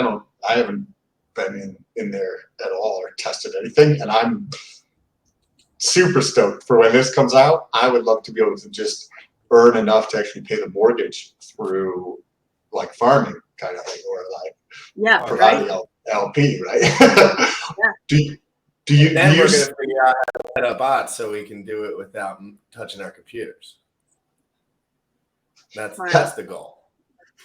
haven't been in there at all or tested anything, and I'm super stoked for when this comes out. I would love to be able to just earn enough to actually pay the mortgage through farming kind of thing, or providing LP, right? Yeah. Then we're going to figure out how to set up bots so we can do it without touching our computers. That's the goal.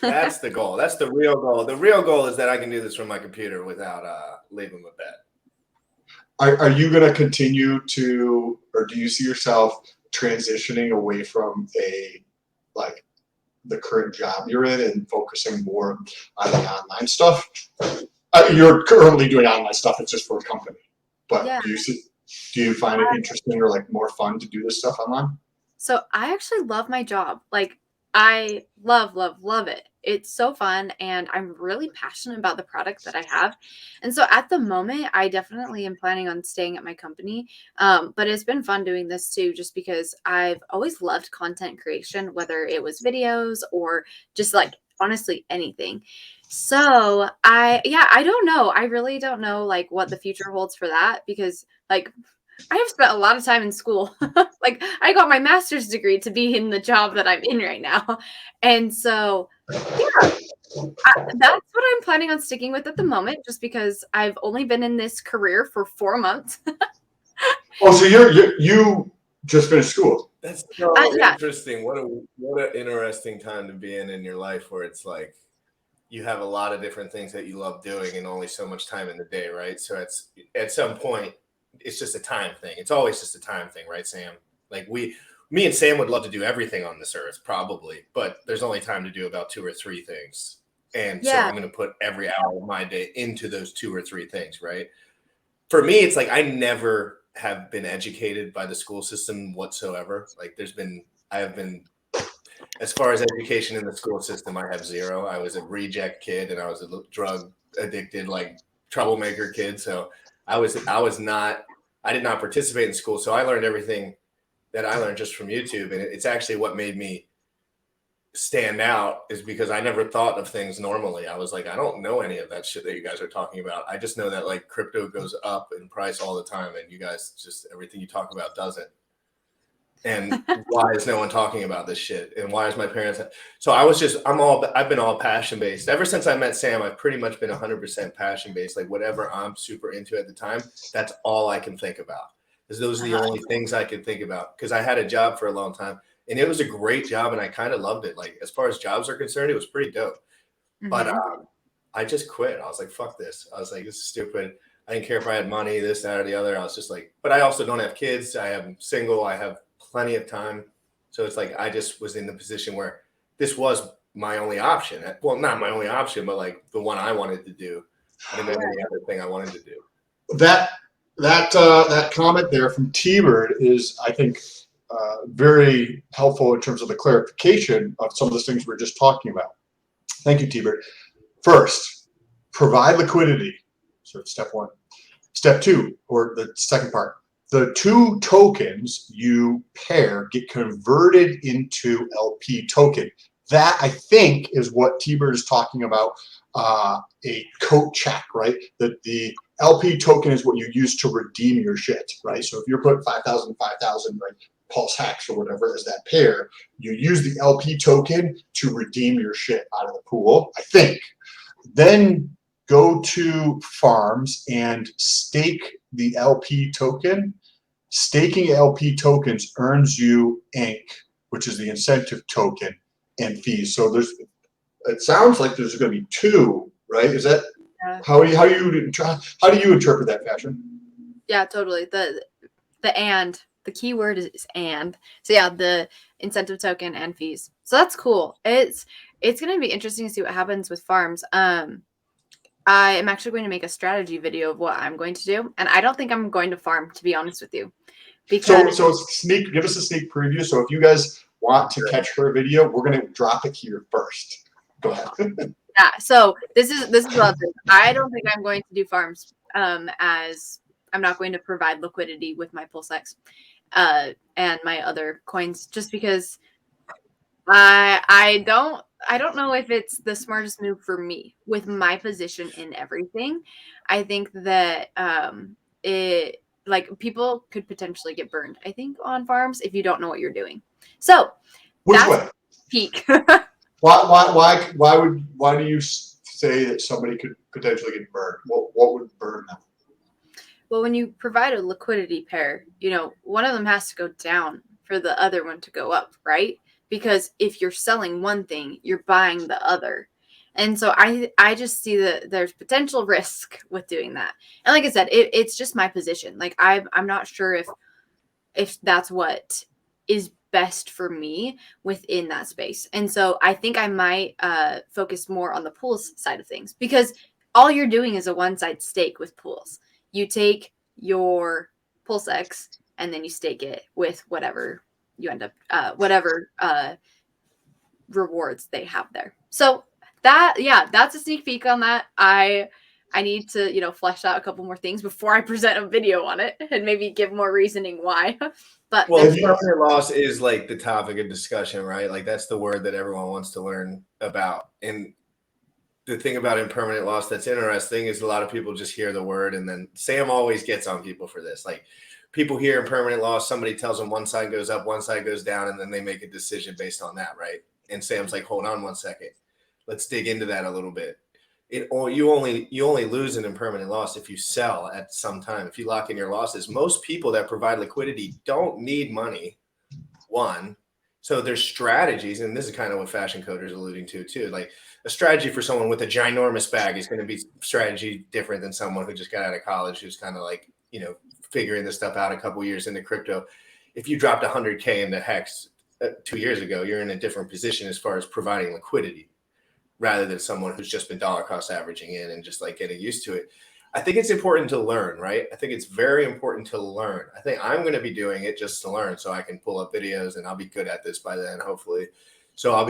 That's the goal. That's the real goal. The real goal is that I can do this from my computer without leaving my bed. Are you going to continue to, or do you see yourself transitioning away from the current job you're in and focusing more on the online stuff? You're currently doing online stuff. It's just for a company. But Yeah. do you find it interesting or like more fun to do this stuff online? So I actually love my job. Like I love it. It's so fun and I'm really passionate about the product that I have. And so at the moment, I definitely am planning on staying at my company. But it's been fun doing this too, just because I've always loved content creation, whether it was videos or just like honestly anything. So I don't know. I really don't know like what the future holds for that because like I have spent a lot of time in school. Like I got my master's degree to be in the job that I'm in right now. And so yeah, that's what I'm planning on sticking with at the moment, just because I've only been in this career for 4 months. Oh, so you just finished school. That's so Yeah. interesting. What an interesting time to be in your life where it's like you have a lot of different things that you love doing and only so much time in the day, right? So it's at some point it's just a time thing. It's always just a time thing, right, Sam? Like me and Sam would love to do everything on this earth, probably, but there's only time to do about 2 or 3 things. And so I'm going to put every hour of my day into those 2 or 3 things, right? For me, it's like I never have been educated by the school system whatsoever. Like I have been, as far as education in the school system, I have 0. I was a reject kid and I was a drug addicted, like troublemaker kid. So I did not participate in school. So I learned everything that I learned just from YouTube. And it's actually what made me stand out is because I never thought of things normally. I was like, I don't know any of that shit that you guys are talking about. I just know that like crypto goes up in price all the time. And you guys just, everything you talk about doesn't. And why is no one talking about this shit? And why is my parents? So I've been all passion based ever since I met Sam. I've pretty much been 100% passion based. Like whatever I'm super into at the time, that's all I can think about. Because those are the only things I could think about. Because I had a job for a long time, and it was a great job, and I kind of loved it. Like as far as jobs are concerned, it was pretty dope. Mm-hmm. But I just quit. I was like, fuck this. I was like, this is stupid. I didn't care if I had money, this, that, or the other. I was just like, but I also don't have kids. I am single. I have plenty of time. So it's like I just was in the position where this was my only option. Well, not my only option, but like the one I wanted to do. And then the other thing I wanted to do. That comment there from T-Bird is, I think, very helpful in terms of the clarification of some of the things we we're just talking about. Thank you, T-Bird. First, provide liquidity. So step 1. Step 2, or the second part, the 2 tokens you pair get converted into LP token. That, I think, is what T-Bird is talking about, a coat check, right? That the LP token is what you use to redeem your shit, right? So if you're putting 5,000, right, pulse hacks or whatever as that pair, you use the LP token to redeem your shit out of the pool, I think. Then go to farms and stake the LP token. Staking LP tokens earns you INC, which is the incentive token, and fees. So it sounds like there's going to be 2, right? Is that how do you interpret that, Fashion? Yeah, totally. The keyword is and. So yeah, the incentive token and fees. So that's cool. It's going to be interesting to see what happens with farms. I am actually going to make a strategy video of what I'm going to do, and I don't think I'm going to farm, to be honest with you. Because so give us a sneak preview. So if you guys want to catch her video, we're going to drop it here first. Go ahead. Yeah. So this is what I'll do. I don't think I'm going to do farms, as I'm not going to provide liquidity with my pulsex and my other coins, just because I don't know if it's the smartest move for me with my position in everything. I think that it like people could potentially get burned, I think, on farms if you don't know what you're doing. So which that's way? Peak. Why do you say that somebody could potentially get burned? What would burn them? Well, when you provide a liquidity pair, one of them has to go down for the other one to go up, right? Because if you're selling one thing, you're buying the other. And so I just see that there's potential risk with doing that. And like I said, it's just my position. Like I'm not sure if that's what is best for me within that space. And so I think I might focus more on the pools side of things, because all you're doing is a one-side stake with pools. You take your pulsex and then you stake it with whatever you end up whatever rewards they have there. So that's a sneak peek on that. I need to, flesh out a couple more things before I present a video on it and maybe give more reasoning why. But well, impermanent loss is like the topic of discussion, right? Like that's the word that everyone wants to learn about. And the thing about impermanent loss that's interesting is a lot of people just hear the word, and then Sam always gets on people for this. Like people hear impermanent loss, somebody tells them one side goes up, one side goes down, and then they make a decision based on that, right? And Sam's like, hold on 1 second. Let's dig into that a little bit. You only lose an impermanent loss if you sell at some time. If you lock in your losses, most people that provide liquidity don't need money. One, so there's strategies, and this is kind of what FashionCoder is alluding to too. Like a strategy for someone with a ginormous bag is going to be strategy different than someone who just got out of college, who's kind of like figuring this stuff out a couple years into crypto. If you dropped 100K into Hex 2 years ago, you're in a different position as far as providing liquidity, rather than someone who's just been dollar cost averaging in and just like getting used to it. I think it's important to learn, right? I think it's very important to learn. I think I'm going to be doing it just to learn, so I can pull up videos and I'll be good at this by then, hopefully. So I'll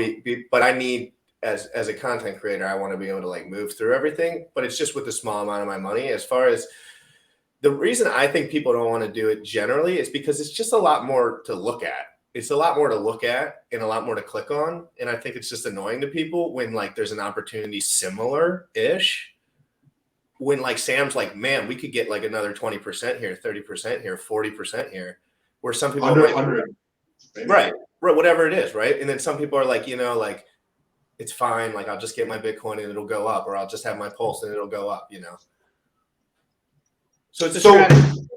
but I need, as a content creator, I want to be able to like move through everything, but it's just with a small amount of my money. As far as the reason I think people don't want to do it generally is because it's just a lot more to look at. It's a lot more to look at and a lot more to click on. And I think it's just annoying to people when like there's an opportunity similar-ish. When like Sam's like, man, we could get like another 20% here, 30% here, 40% here, where some people Under might, 100. right, whatever it is, right? And then some people are like, like it's fine, like I'll just get my Bitcoin and it'll go up, or I'll just have my Pulse and it'll go up, So it's a strategy.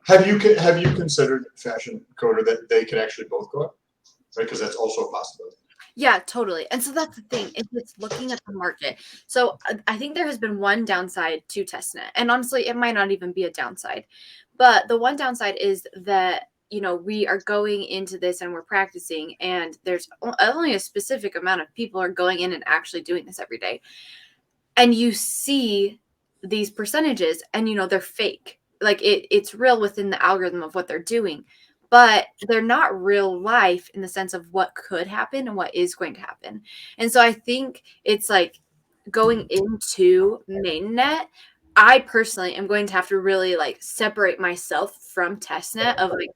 Have you considered FashionCoder that they could actually both go up, right? Because that's also a possibility. Yeah, totally. And so that's the thing, is it's looking at the market. So I think there has been one downside to testnet, and honestly, it might not even be a downside. But the one downside is that, we are going into this and we're practicing, and there's only a specific amount of people are going in and actually doing this every day. And you see these percentages and, they're fake. Like it's real within the algorithm of what they're doing, but they're not real life in the sense of what could happen and what is going to happen. And so I think it's like going into mainnet, I personally am going to have to really like separate myself from testnet of like,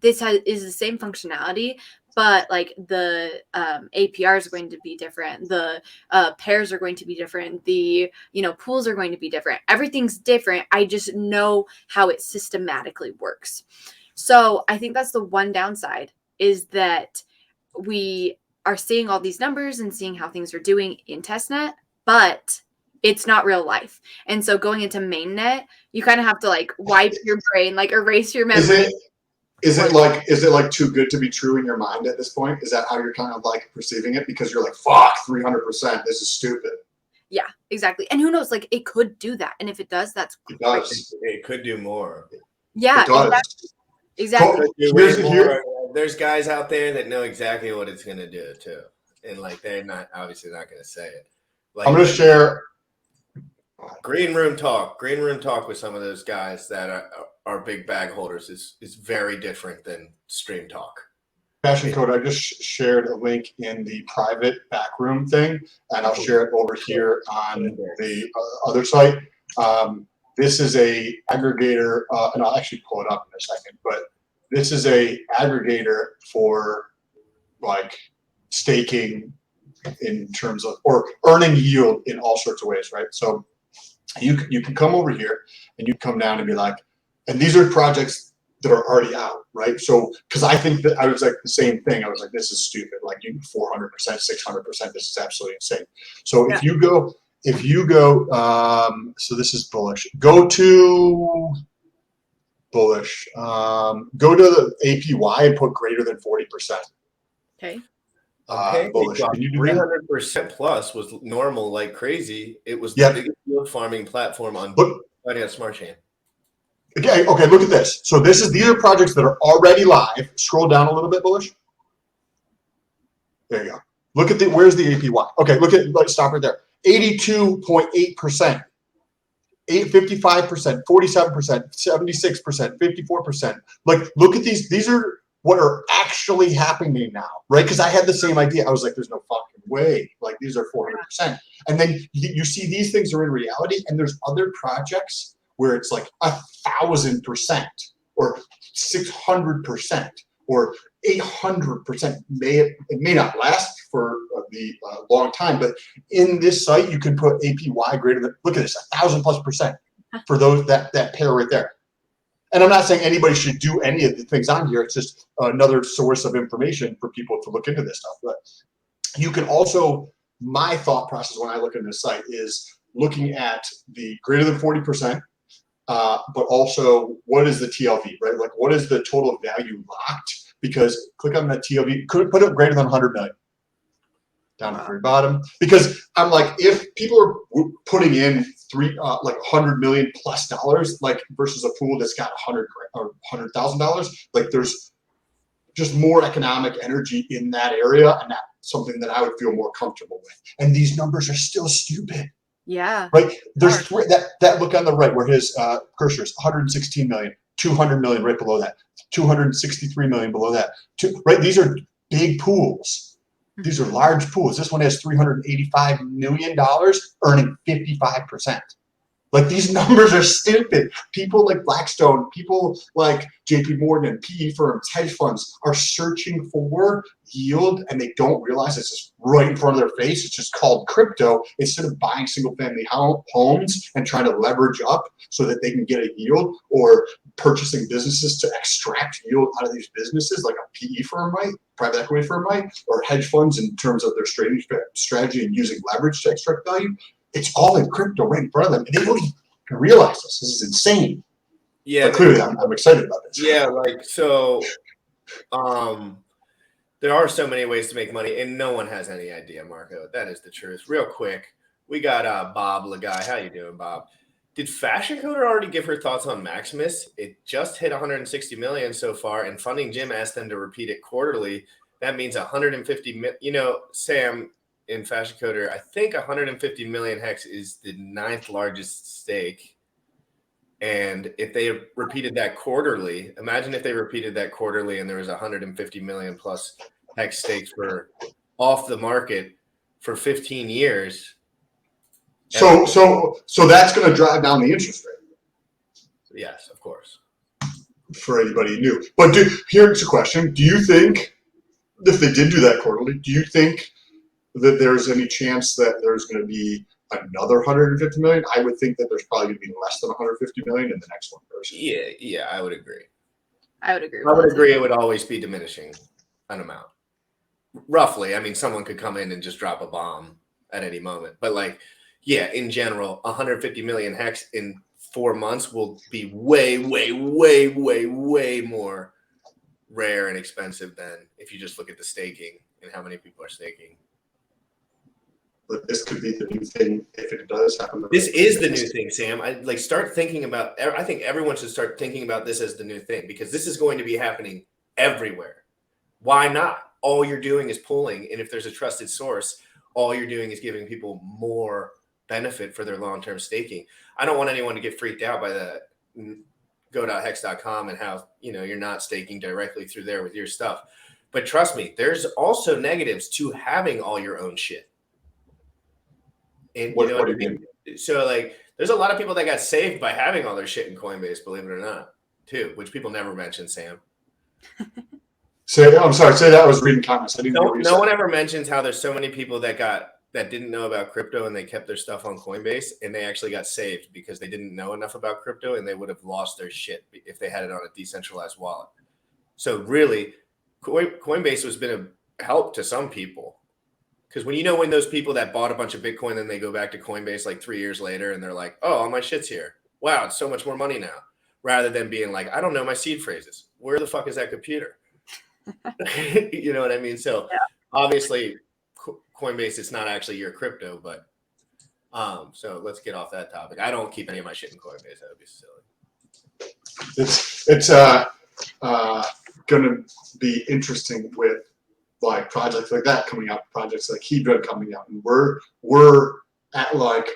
this is the same functionality, but like the APRs are going to be different. The pairs are going to be different. The, pools are going to be different. Everything's different. I just know how it systematically works. So I think that's the one downside, is that we are seeing all these numbers and seeing how things are doing in testnet, but it's not real life. And so going into mainnet, you kind of have to like wipe your brain, like erase your memory. Is it like too good to be true in your mind at this point? Is that how you're kind of like perceiving it? Because you're like, fuck, 300%. This is stupid. Yeah, exactly. And who knows? Like it could do that, and if it does, that's great. It does. It could do more. Yeah, it does. Exactly. There's guys out there that know exactly what it's gonna do too, and like they're not obviously not gonna say it. Like, I'm gonna share green room talk with some of those guys that are big bag holders is very different than stream talk. FashionCoder, I just shared a link in the private backroom thing, and I'll share it over here on the other site. This is a aggregator, and I'll actually pull it up in a second, but this is a aggregator for like staking in terms of, or earning yield in all sorts of ways, right? So you can come over here and you come down and be like, and these are projects that are already out, right? So, because I think that I was like the same thing. I was like, this is stupid. Like you 400%, 600%. This is absolutely insane. So if you go, so this is bullish. Go to bullish. Go to the APY and put greater than 40%. Okay. Bullish. Can you do that? 300% plus was normal like crazy. It was the Yeah. biggest yield farming platform on Smart Chain. Okay, look at this. So these are projects that are already live. Scroll down a little bit, bullish. There you go. Look at where's the APY? Okay, let's stop right there. 82.8%, 55%, 47%, 76%, 54%. Like, look at these. These are what are actually happening now, right? Because I had the same idea. I was like, there's no fucking way. Like, these are 400%. And then you see these things are in reality, and there's other projects where it's like 1,000% or 600% or 800%. It may not last for the long time, but in this site you can put APY greater than, look at this, 1,000+% for those that pair right there. And I'm not saying anybody should do any of the things on here. It's just another source of information for people to look into this stuff. But you can also, my thought process when I look at this site is looking at the greater than 40%. But also, what is the TLV, right? Like, what is the total value locked? Because click on that TLV, could put it greater than 100 million down at the very bottom. Because I'm like, if people are putting in like $100 million plus dollars, like versus a pool that's got $100,000, like there's just more economic energy in that area, and that's something that I would feel more comfortable with. And these numbers are still stupid. Yeah. Right. There's three that look on the right where his cursor is 116 million, 200 million right below that, 263 million below that. Right. These are big pools. These are large pools. This one has $385 million earning 55%. Like, these numbers are stupid. People like Blackstone, people like JP Morgan, PE firms, hedge funds are searching for yield, and they don't realize it's just right in front of their face. It's just called crypto. Instead of buying single family homes and trying to leverage up so that they can get a yield, or purchasing businesses to extract yield out of these businesses like a PE firm might, private equity firm might, or hedge funds in terms of their trading strategy and using leverage to extract value. It's all in crypto right in front of them, and they don't even realize this. This is insane. Yeah, but clearly I'm excited about this. Yeah, like, so there are so many ways to make money, and no one has any idea, Marco. That is the truth. Real quick, we got Bob Lagai. How you doing, Bob? Did FashionCoder already give her thoughts on Maximus? It just hit 160 million so far, and Funding Jim asked them to repeat it quarterly. That means 150 million. You know, Sam, in FashionCoder, I think 150 million hex is the 9th largest stake. And if they repeated that quarterly, imagine if they repeated that quarterly and there was 150 million plus hex stakes for off the market for 15 years. So that's going to drive down the interest rate. Yes, of course. For anybody new. But here's a question. Do you think, if they did do that quarterly, do you think that there's any chance that there's going to be another 150 million? I would think that there's probably going to be less than 150 million in the next one. Yeah, I would agree. I would agree. It would always be diminishing an amount. Roughly. I mean, someone could come in and just drop a bomb at any moment. But like, yeah, in general, 150 million hex in 4 months will be way, way, way, way, way more rare and expensive than if you just look at the staking and how many people are staking. But this could be the new thing if it does happen. This is the new thing, Sam. I start thinking about. I think everyone should start thinking about this as the new thing, because this is going to be happening everywhere. Why not? All you're doing is pulling, and if there's a trusted source, all you're doing is giving people more benefit for their long-term staking. I don't want anyone to get freaked out by the go.hex.com and how you're not staking directly through there with your stuff. But trust me, there's also negatives to having all your own shit. And what do you mean? So like, there's a lot of people that got saved by having all their shit in Coinbase, believe it or not, too, which people never mention, Sam. I'm sorry. Say that. I was reading comments. I didn't know what you said. No one ever mentions how there's so many people that didn't know about crypto and they kept their stuff on Coinbase, and they actually got saved because they didn't know enough about crypto, and they would have lost their shit if they had it on a decentralized wallet. So really, Coinbase has been a help to some people. Because when those people that bought a bunch of Bitcoin, then they go back to Coinbase like 3 years later and they're like, oh, all my shit's here. Wow, it's so much more money now. rather than being like, I don't know my seed phrases. Where the fuck is that computer? You know what I mean? So obviously Coinbase is not actually your crypto, but so let's get off that topic. I don't keep any of my shit in Coinbase. That would be silly. It's going to be interesting with like projects like that coming out, projects like Hedron coming out, and we're at like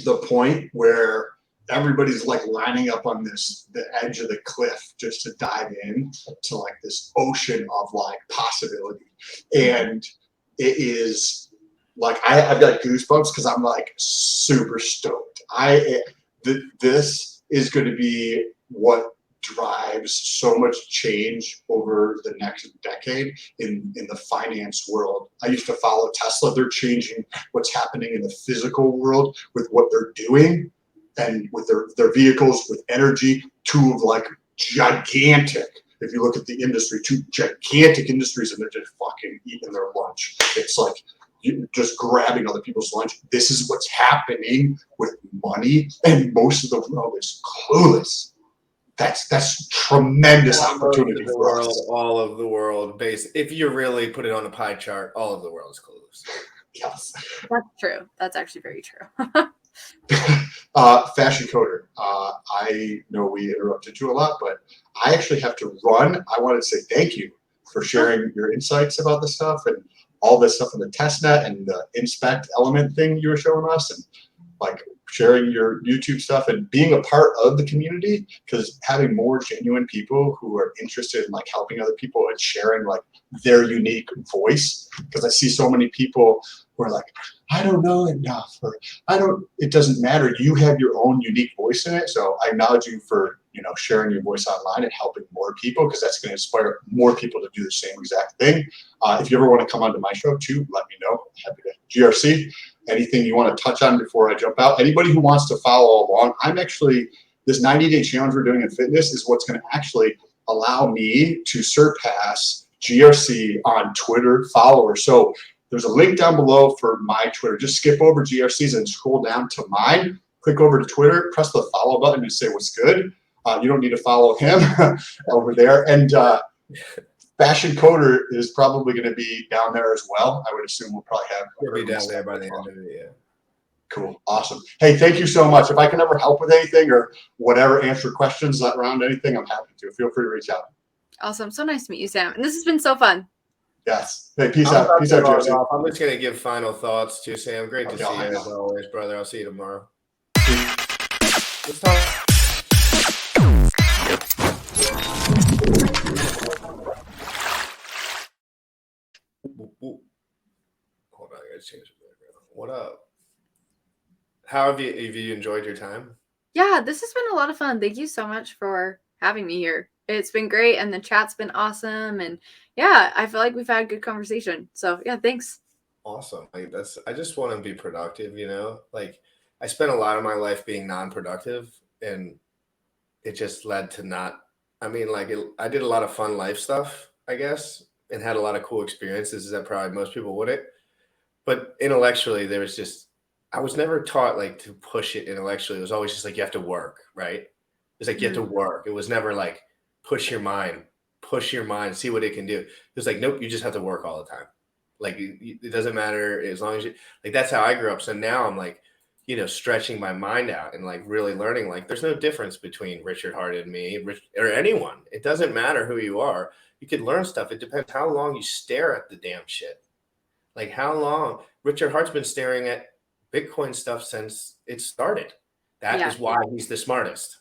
the point where everybody's like lining up on the edge of the cliff just to dive in to like this ocean of like possibility, and it is like I've got goosebumps because I'm like super stoked. This is going to be what drives so much change over the next decade in the finance world. I used to follow Tesla. They're changing what's happening in the physical world with what they're doing and with their vehicles, with energy, two of like gigantic, if you look at the industry, two gigantic industries, and they're just fucking eating their lunch. It's like you're just grabbing other people's lunch. This is what's happening with money, and most of the world is clueless. That's tremendous opportunity for us. All of the world, if you really put it on a pie chart, all of the world is clueless. Yes. That's true. That's actually very true. FashionCoder. I know we interrupted you a lot, but I actually have to run. I wanted to say thank you for sharing your insights about the stuff and all this stuff in the testnet and the inspect element thing you were showing us, and like sharing your YouTube stuff and being a part of the community, because having more genuine people who are interested in like helping other people and sharing like their unique voice, because I see so many people who are like, I don't know enough, or it doesn't matter. You have your own unique voice in it. So I acknowledge you for, sharing your voice online and helping more people, because that's going to inspire more people to do the same exact thing. If you ever want to come onto my show too, let me know. Happy to. GRC, anything you want to touch on before I jump out? Anybody who wants to follow along, this 90-day challenge we're doing in fitness is what's going to actually allow me to surpass GRC on Twitter followers. So there's a link down below for my Twitter. Just skip over GRC's and scroll down to mine. Click over to Twitter, press the follow button and say what's good. You don't need to follow him over there. And FashionCoder is probably going to be down there as well. I would assume we'll probably have. We'll be down there by the end of it, yeah. Cool. Awesome. Hey, thank you so much. If I can ever help with anything or whatever, answer questions around anything, I'm happy to. Feel free to reach out. Awesome. So nice to meet you, Sam. And this has been so fun. Yes. Hey, peace out. Peace out, Jesse. I'm just going to give final thoughts too, Sam. Great to see you as always, brother. I'll see you tomorrow. Let's talk. Hold on, I gotta change the background. What up? How have you enjoyed your time? Yeah, this has been a lot of fun. Thank you so much for having me here. It's been great, and the chat's been awesome. And yeah, I feel like we've had a good conversation. So yeah, thanks. Awesome. I just want to be productive, Like I spent a lot of my life being non-productive, and it just led to I did a lot of fun life stuff, I guess, and had a lot of cool experiences that probably most people wouldn't. But intellectually, I was never taught like to push it intellectually. It was always just like, you have to work, right? It's like, you have to work. It was never like, push your mind, see what it can do. It was like, nope, you just have to work all the time. Like, it doesn't matter as long as that's how I grew up. So now I'm like, stretching my mind out and like really learning, like there's no difference between Richard Hart and me or anyone. It doesn't matter who you are. You could learn stuff. It depends how long you stare at the damn shit. Like how long Richard Hart's been staring at Bitcoin stuff since it started. That is why he's the smartest.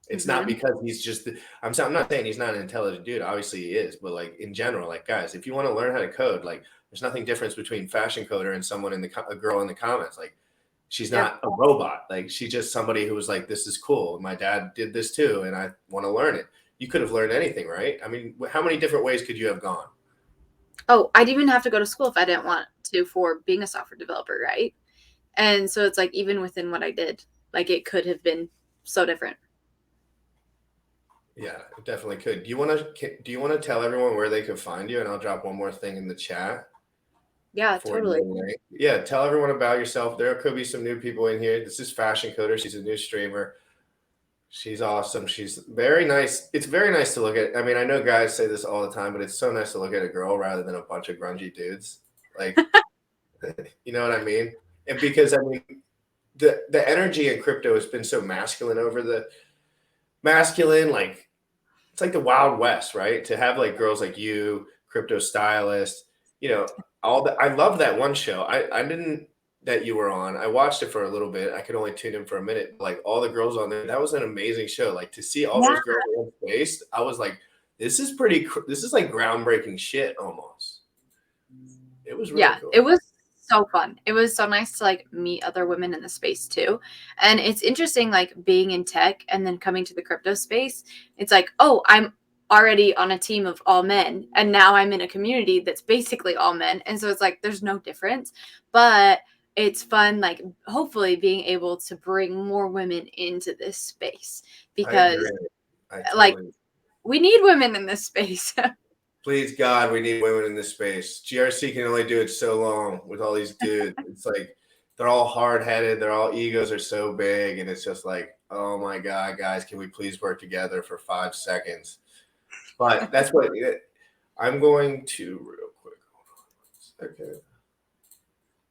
It's not because he's just, I'm not saying he's not an intelligent dude. Obviously he is, but like in general, like guys, if you want to learn how to code, like there's nothing difference between FashionCoder and someone a girl in the comments. Like she's not a robot. Like she's just somebody who was like, this is cool. My dad did this too, and I want to learn it. You could have learned anything, right? I mean, how many different ways could you have gone? Oh, I didn't even have to go to school if I didn't want to for being a software developer, right? And so it's like, even within what I did, like it could have been so different. Yeah, it definitely could. Do you want to tell everyone where they can find you? And I'll drop one more thing in the chat. Yeah, totally. Yeah, tell everyone about yourself. There could be some new people in here. This is FashionCoder. She's a new streamer. She's awesome. She's very nice. It's very nice to look at. I mean, I know guys say this all the time, but it's so nice to look at a girl rather than a bunch of grungy dudes. Like, you know what I mean? And because I mean, the energy in crypto has been so masculine over the masculine, like it's like the Wild West, right? To have like girls like you, crypto stylist, you know, all that. I love that one show. I didn't that you were on. I watched it for a little bit. I could only tune in for a minute. Like all the girls on there, that was an amazing show. Like to see all Yeah. those girls in one space, I was like, this is pretty. This is like groundbreaking shit almost. It was really cool. It was so fun. It was so nice to like meet other women in the space too. And it's interesting like being in tech and then coming to the crypto space. It's like, oh, I'm already on a team of all men and now I'm in a community that's basically all men. And so it's like there's no difference, but it's fun like hopefully being able to bring more women into this space because like we need women in this space. Please God, we need women in this space. GRC can only do it so long with all these dudes. It's like they're all hard headed, their all egos are so big, and it's just like, oh my God, guys, can we please work together for 5 seconds? But that's what I'm going to real quick. Okay.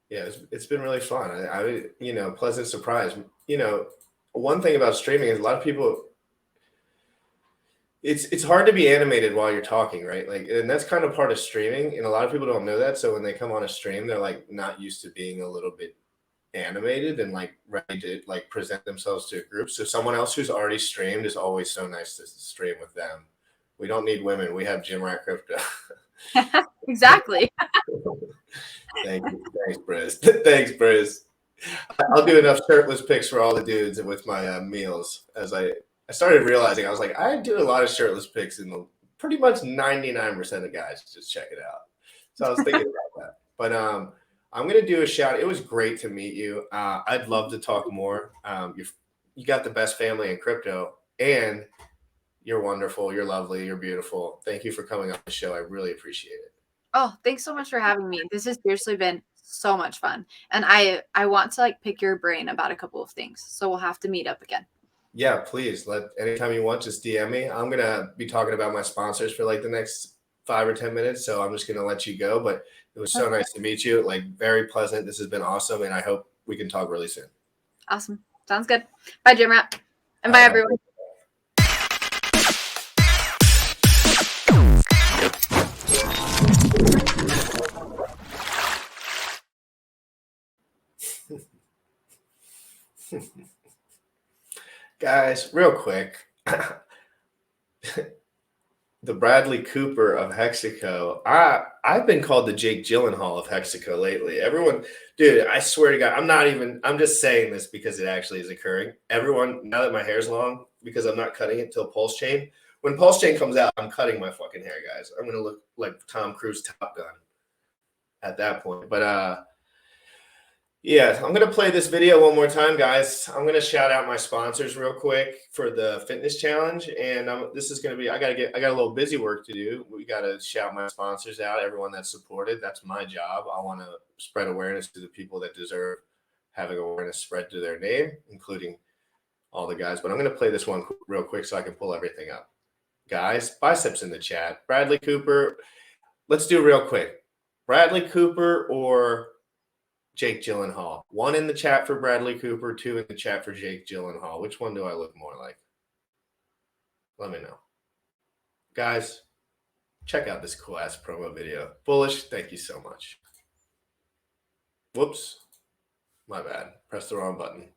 Yeah, it's been really fun. I you know, pleasant surprise. You know, one thing about streaming is a lot of people it's hard to be animated while you're talking, right? Like, and that's kind of part of streaming, and a lot of people don't know that. So when they come on a stream, they're like not used to being a little bit animated and like ready to like present themselves to a group. So someone else who's already streamed is always so nice to stream with them. We don't need women. We have Jim Rat Crypto. Exactly. Thank you. Thanks, Briz. Thanks, Briz. I'll do enough shirtless pics for all the dudes with my meals. As I started realizing, I was like, I do a lot of shirtless pics, and pretty much 99% of guys just check it out. So I was thinking about that. But I'm gonna do a shout. It was great to meet you. I'd love to talk more. You got the best family in crypto, and you're wonderful. You're lovely. You're beautiful. Thank you for coming on the show. I really appreciate it. Oh, thanks so much for having me. This has seriously been so much fun. And I want to like pick your brain about a couple of things. So we'll have to meet up again. Yeah, please. Anytime you want, just DM me. I'm gonna be talking about my sponsors for like the next 5 or 10 minutes. So I'm just gonna let you go. But it was so nice to meet you. Like very pleasant. This has been awesome. And I hope we can talk really soon. Awesome. Sounds good. Bye, Jim Rat. And bye, everyone. Guys, real quick. The Bradley Cooper of Hexaco. I've been called the Jake Gyllenhaal of Hexaco lately. Everyone, dude, I swear to God, I'm just saying this because it actually is occurring. Everyone, now that my hair's long, because I'm not cutting it till pulsechain. When pulsechain comes out, I'm cutting my fucking hair, guys. I'm gonna look like Tom Cruise Top Gun at that point. But yeah, I'm gonna play this video one more time, guys. I'm gonna shout out my sponsors real quick for the fitness challenge, and this is gonna be. I got a little busy work to do. We gotta shout my sponsors out, everyone that's supported. That's my job. I want to spread awareness to the people that deserve having awareness spread to their name, including all the guys. But I'm gonna play this one real quick so I can pull everything up. Guys, biceps in the chat. Bradley Cooper. Let's do real quick. Bradley Cooper or Jake Gyllenhaal. 1 in the chat for Bradley Cooper, 2 in the chat for Jake Gyllenhaal. Which one do I look more like? Let me know. Guys, check out this cool ass promo video. Bullish, thank you so much. Whoops. My bad. Pressed the wrong button.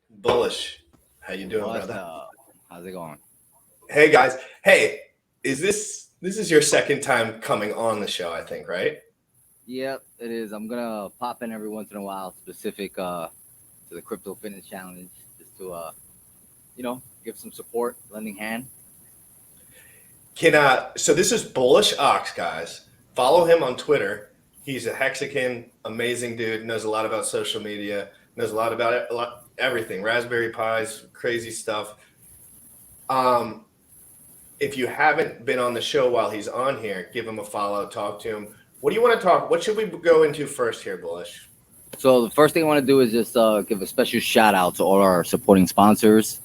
Bullish. How you doing, What's brother? up? How's it going? Hey guys. Hey, is this is your second time coming on the show, I think, right? Yep, it is. I'm gonna pop in every once in a while, specific to the crypto fitness challenge, just to give some support, lending hand. So this is Bullish Ox, guys. Follow him on Twitter. He's a Hexagon, amazing dude, knows a lot about social media, knows a lot about it, everything, Raspberry Pis, crazy stuff. If you haven't been on the show while he's on here, give him a follow, talk to him. What do you want to talk? What should we go into first here, Bullish? So the first thing I want to do is just give a special shout out to all our supporting sponsors: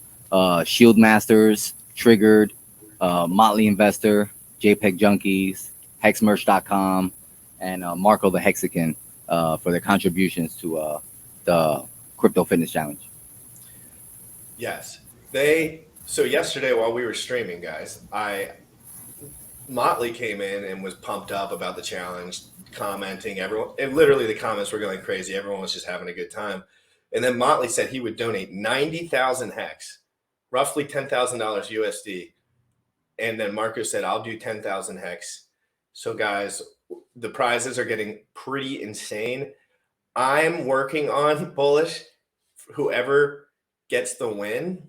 Shield Masters, Triggered, Motley Investor, JPEG Junkies, Hexmerch.com, and Marco the Hexagon for their contributions to the Crypto Fitness Challenge. Yes. So yesterday while we were streaming, guys, Motley came in and was pumped up about the challenge, commenting. Literally the comments were going crazy. Everyone was just having a good time. And then Motley said he would donate 90,000 hex, roughly $10,000 USD. And then Marco said, I'll do 10,000 hex. So guys, the prizes are getting pretty insane. I'm working on, Bullish, whoever gets the win.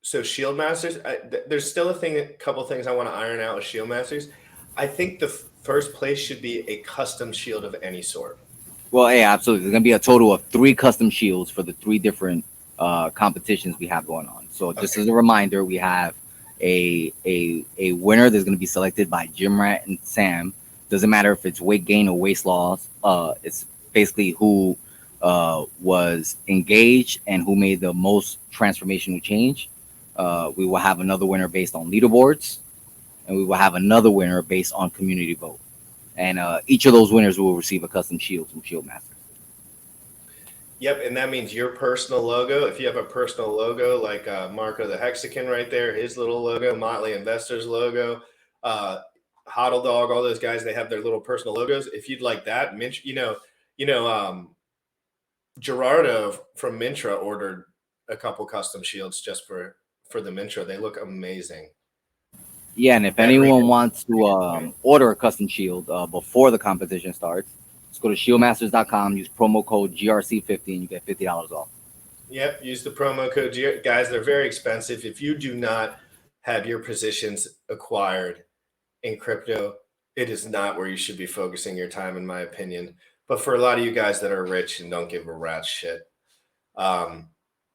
So Shield Masters, there's still a couple things I want to iron out with Shield Masters. I think the first place should be a custom shield of any sort. Well, yeah, absolutely. There's going to be a total of 3 custom shields for the 3 different competitions we have going on. So just as a reminder, we have a winner that's going to be selected by Jim Rat and Sam. Doesn't matter if it's weight gain or weight loss. It's basically who was engaged and who made the most transformational change. We will have another winner based on leaderboards, and we will have another winner based on community vote. And each of those winners will receive a custom shield from Shield Master. Yep, and that means your personal logo. If you have a personal logo like Marco the Hexagon right there, his little logo, Motley Investors logo, Hodl Dog, all those guys, they have their little personal logos. If you'd like that, Gerardo from Mintra ordered a couple custom shields just for the Mintra. They look amazing. Yeah, and if anyone wants to order a custom shield before the competition starts, just go to shieldmasters.com, use promo code GRC50, and you get $50 off. Yep, use the promo code. Guys, they're very expensive. If you do not have your positions acquired in crypto, it is not where you should be focusing your time, in my opinion. But for a lot of you guys that are rich and don't give a rat's shit,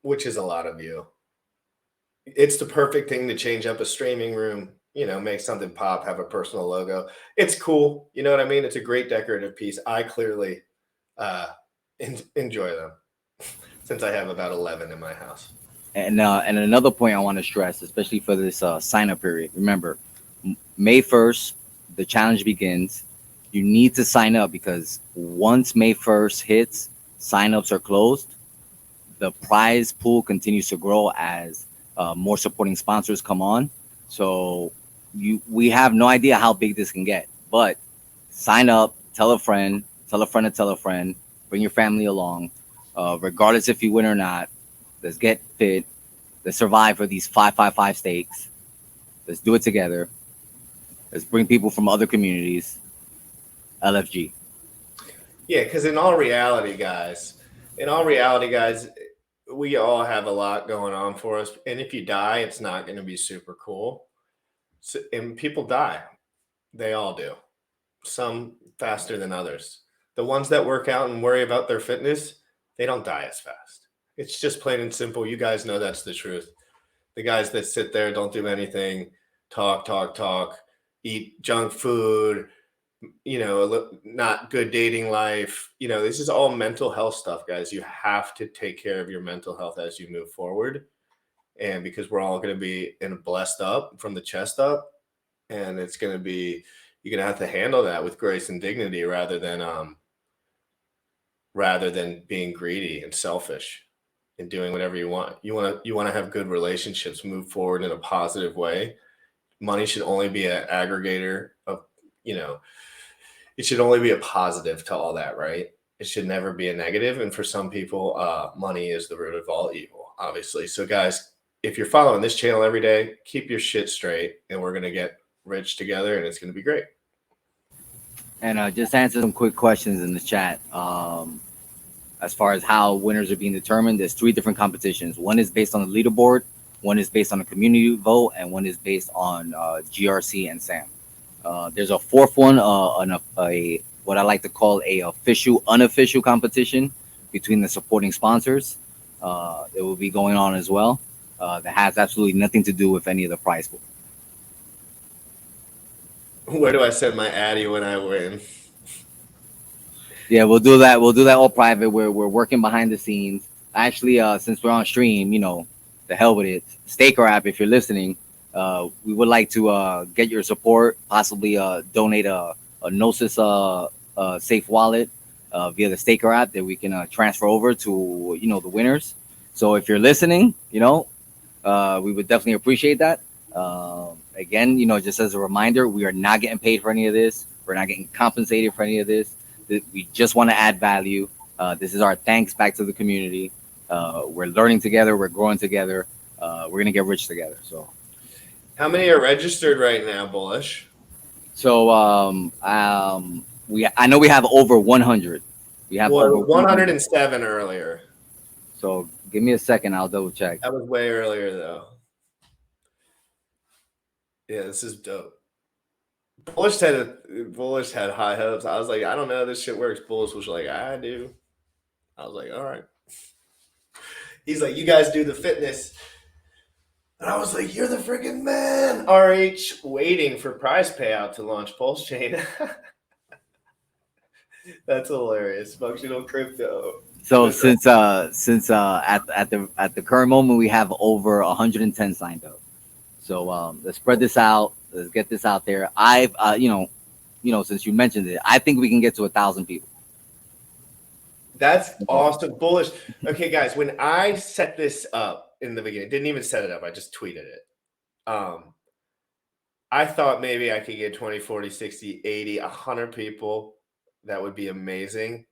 which is a lot of you, it's the perfect thing to change up a streaming room, make something pop, have a personal logo. It's cool. You know what I mean? It's a great decorative piece. I clearly enjoy them since I have about 11 in my house. And another point I want to stress, especially for this sign-up period, remember, May 1st, the challenge begins. You need to sign up because once May 1st hits, sign-ups are closed. The prize pool continues to grow as more supporting sponsors come on. So we have no idea how big this can get, but sign up, tell a friend, tell a friend to tell a friend, bring your family along, regardless if you win or not. Let's get fit. Let's survive for these 555 stakes. Let's do it together. Let's bring people from other communities. LFG. Yeah, because in all reality, guys, we all have a lot going on for us. And if you die, it's not going to be super cool. So, and people die. They all do. Some faster than others. The ones that work out and worry about their fitness, they don't die as fast. It's just plain and simple. You guys know that's the truth. The guys that sit there, don't do anything, talk, eat junk food, not good dating life. This is all mental health stuff, guys. You have to take care of your mental health as you move forward. And because we're all going to be blessed up from the chest up, and it's going to be, you're going to have to handle that with grace and dignity rather than being greedy and selfish and doing whatever you want. You want to have good relationships, move forward in a positive way. Money should only be an aggregator of, it should only be a positive to all that, right? It should never be a negative. And for some people, money is the root of all evil, obviously. So, guys, if you're following this channel every day, keep your shit straight, and we're going to get rich together, and it's going to be great. And just answer some quick questions in the chat. As far as how winners are being determined, there's 3 different competitions. One is based on the leaderboard, one is based on a community vote, and one is based on GRC and SAM. There's a 4th one, a what I like to call a unofficial competition between the supporting sponsors. It will be going on as well. That has absolutely nothing to do with any of the prize pool. Where do I send my Addy when I win? Yeah, we'll do that. We'll do that all private. We're working behind the scenes. Actually, since we're on stream, you know, the hell with it. Staker app, if you're listening, we would like to get your support. Possibly donate a Gnosis safe wallet via the Staker app that we can transfer over to the winners. So if you're listening, we would definitely appreciate that. Again, just as a reminder, we are not getting paid for any of this. We're not getting compensated for any of this. We just want to add value. This is our thanks back to the community. We're learning together. We're growing together. We're going to get rich together. So, how many are registered right now, Bullish? So, I know we have over 100. We have over 107 earlier. So give me a second. I'll double check. That was way earlier, though. Yeah, this is dope. Bullish had high hopes. I was like, I don't know how this shit works. Bullish was like, I do. I was like, all right. He's like, you guys do the fitness. And I was like, you're the freaking man. RH waiting for prize payout to launch pulsechain. That's hilarious. Functional crypto. So since at the current moment we have over 110 signed up. So let's spread this out. Let's get this out there. I've since you mentioned it, I think we can get to 1,000 people. That's awesome. Bullish. Okay, guys, when I set this up in the beginning, didn't even set it up, I just tweeted it. I thought maybe I could get 20, 40, 60, 80, 100 people. That would be amazing.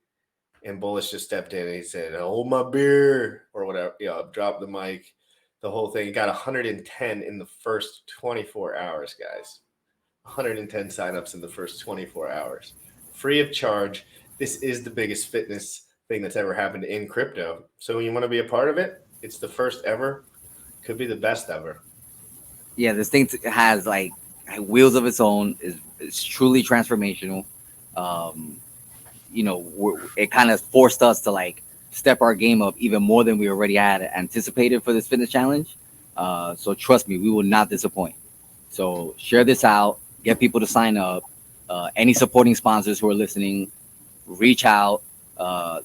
And Bullish just stepped in and he said, hold my beer, or whatever. Drop the mic. The whole thing. It got 110 in the first 24 hours, guys. 110 signups in the first 24 hours. Free of charge. This is the biggest fitness thing that's ever happened in crypto. So when you want to be a part of it, it's the first ever. Could be the best ever. Yeah, this thing has like wheels of its own. It's truly transformational. It kind of forced us to like step our game up even more than we already had anticipated for this fitness challenge. So trust me, we will not disappoint. So share this out, get people to sign up. Any supporting sponsors who are listening, reach out.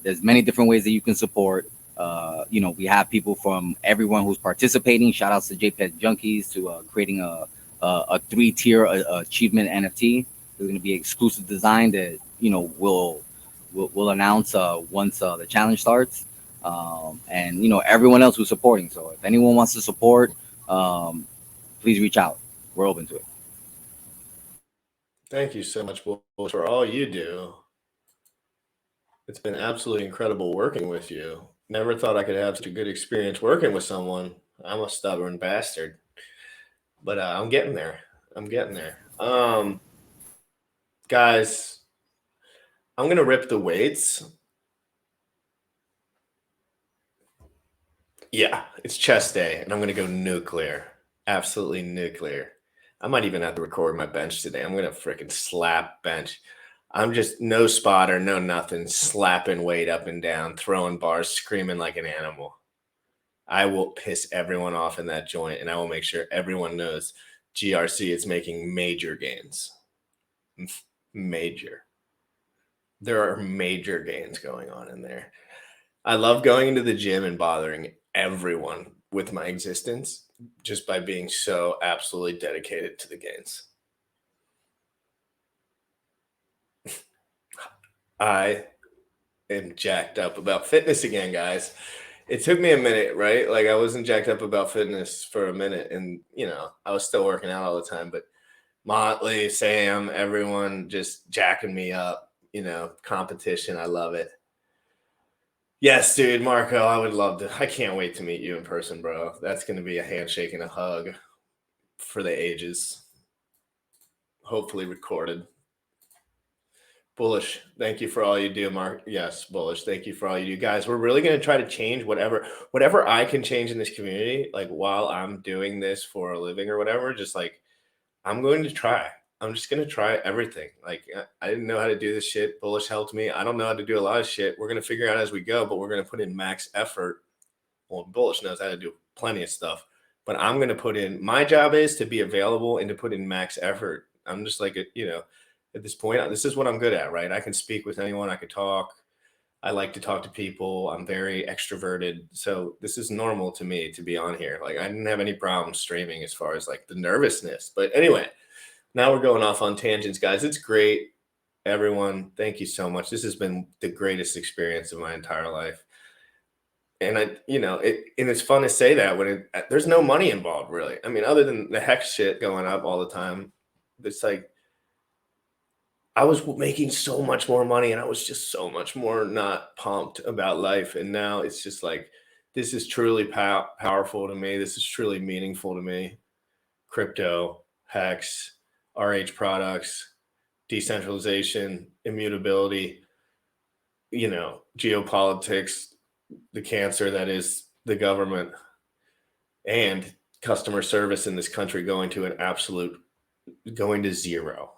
There's many different ways that you can support. We have people from everyone who's participating. Shout outs to JPEG Junkies to creating a 3-tier achievement NFT. There's going to be exclusive design that we'll announce once the challenge starts. And everyone else who's supporting. So if anyone wants to support, please reach out. We're open to it. Thank you so much, Bullish, for all you do. It's been absolutely incredible working with you. Never thought I could have such a good experience working with someone. I'm a stubborn bastard, but I'm getting there. Guys, I'm gonna rip the weights. Yeah, it's chest day, and I'm gonna go nuclear. Absolutely nuclear. I might even have to record my bench today. I'm gonna freaking slap bench. I'm just no spotter, no nothing, slapping weight up and down, throwing bars, screaming like an animal. I will piss everyone off in that joint, and I will make sure everyone knows GRC is making major gains. Major. There are major gains going on in there. I love going into the gym and bothering everyone with my existence just by being so absolutely dedicated to the gains. I am jacked up about fitness again, guys. It took me a minute, right? I wasn't jacked up about fitness for a minute, and I was still working out all the time, but Motley, Sam, everyone just jacking me up. You know, competition. I love it. Yes, dude, Marco, I would love to. I can't wait to meet you in person, bro. That's going to be a handshake and a hug for the ages. Hopefully recorded. Bullish, thank you for all you do, Mark. Yes, Bullish, thank you for all you do. Guys, we're really going to try to change whatever I can change in this community, like while I'm doing this for a living or whatever, just like I'm going to try. I'm just going to try everything. Like I didn't know how to do this shit. Bullish helped me. I don't know how to do a lot of shit. We're going to figure out as we go, but we're going to put in max effort. Well, Bullish knows how to do plenty of stuff, but I'm going to put in, my job is to be available and to put in max effort. I'm just like, at this point, this is what I'm good at, right? I can speak with anyone. I can talk. I like to talk to people. I'm very extroverted. So this is normal to me to be on here. Like I didn't have any problems streaming as far as like the nervousness. But anyway, now we're going off on tangents, guys. It's great. Everyone, thank you so much. This has been the greatest experience of my entire life. And it's fun to say that when there's no money involved, really. I mean, other than the hex shit going up all the time, it's like, I was making so much more money and I was just so much more not pumped about life. And now it's just like, this is truly powerful to me. This is truly meaningful to me. Crypto, hex, RH products, decentralization, immutability, geopolitics, the cancer that is the government, and customer service in this country going to zero.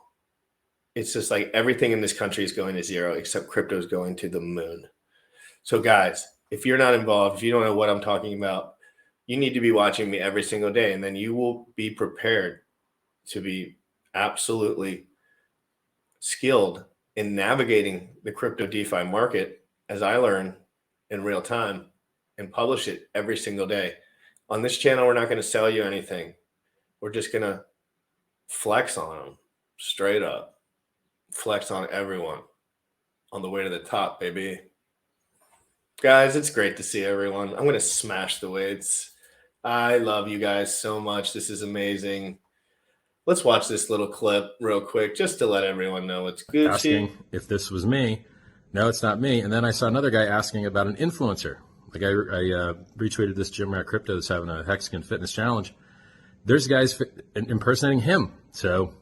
It's just like everything in this country is going to zero except crypto is going to the moon. So guys, if you're not involved, if you don't know what I'm talking about, you need to be watching me every single day, and then you will be prepared to be absolutely skilled in navigating the crypto DeFi market as I learn in real time and publish it every single day. On this channel, we're not going to sell you anything. We're just going to flex on them straight up. Flex on everyone on the way to the top, baby. Guys, it's great to see everyone. I'm going to smash the weights. I love you guys so much. This is amazing. Let's watch this little clip real quick just to let everyone know it's Gucci. Asking if this was me. No, it's not me. And then I saw another guy asking about an influencer. Like I retweeted this Jim Rat Crypto that's having a Hexagon Fitness Challenge. There's guys impersonating him. So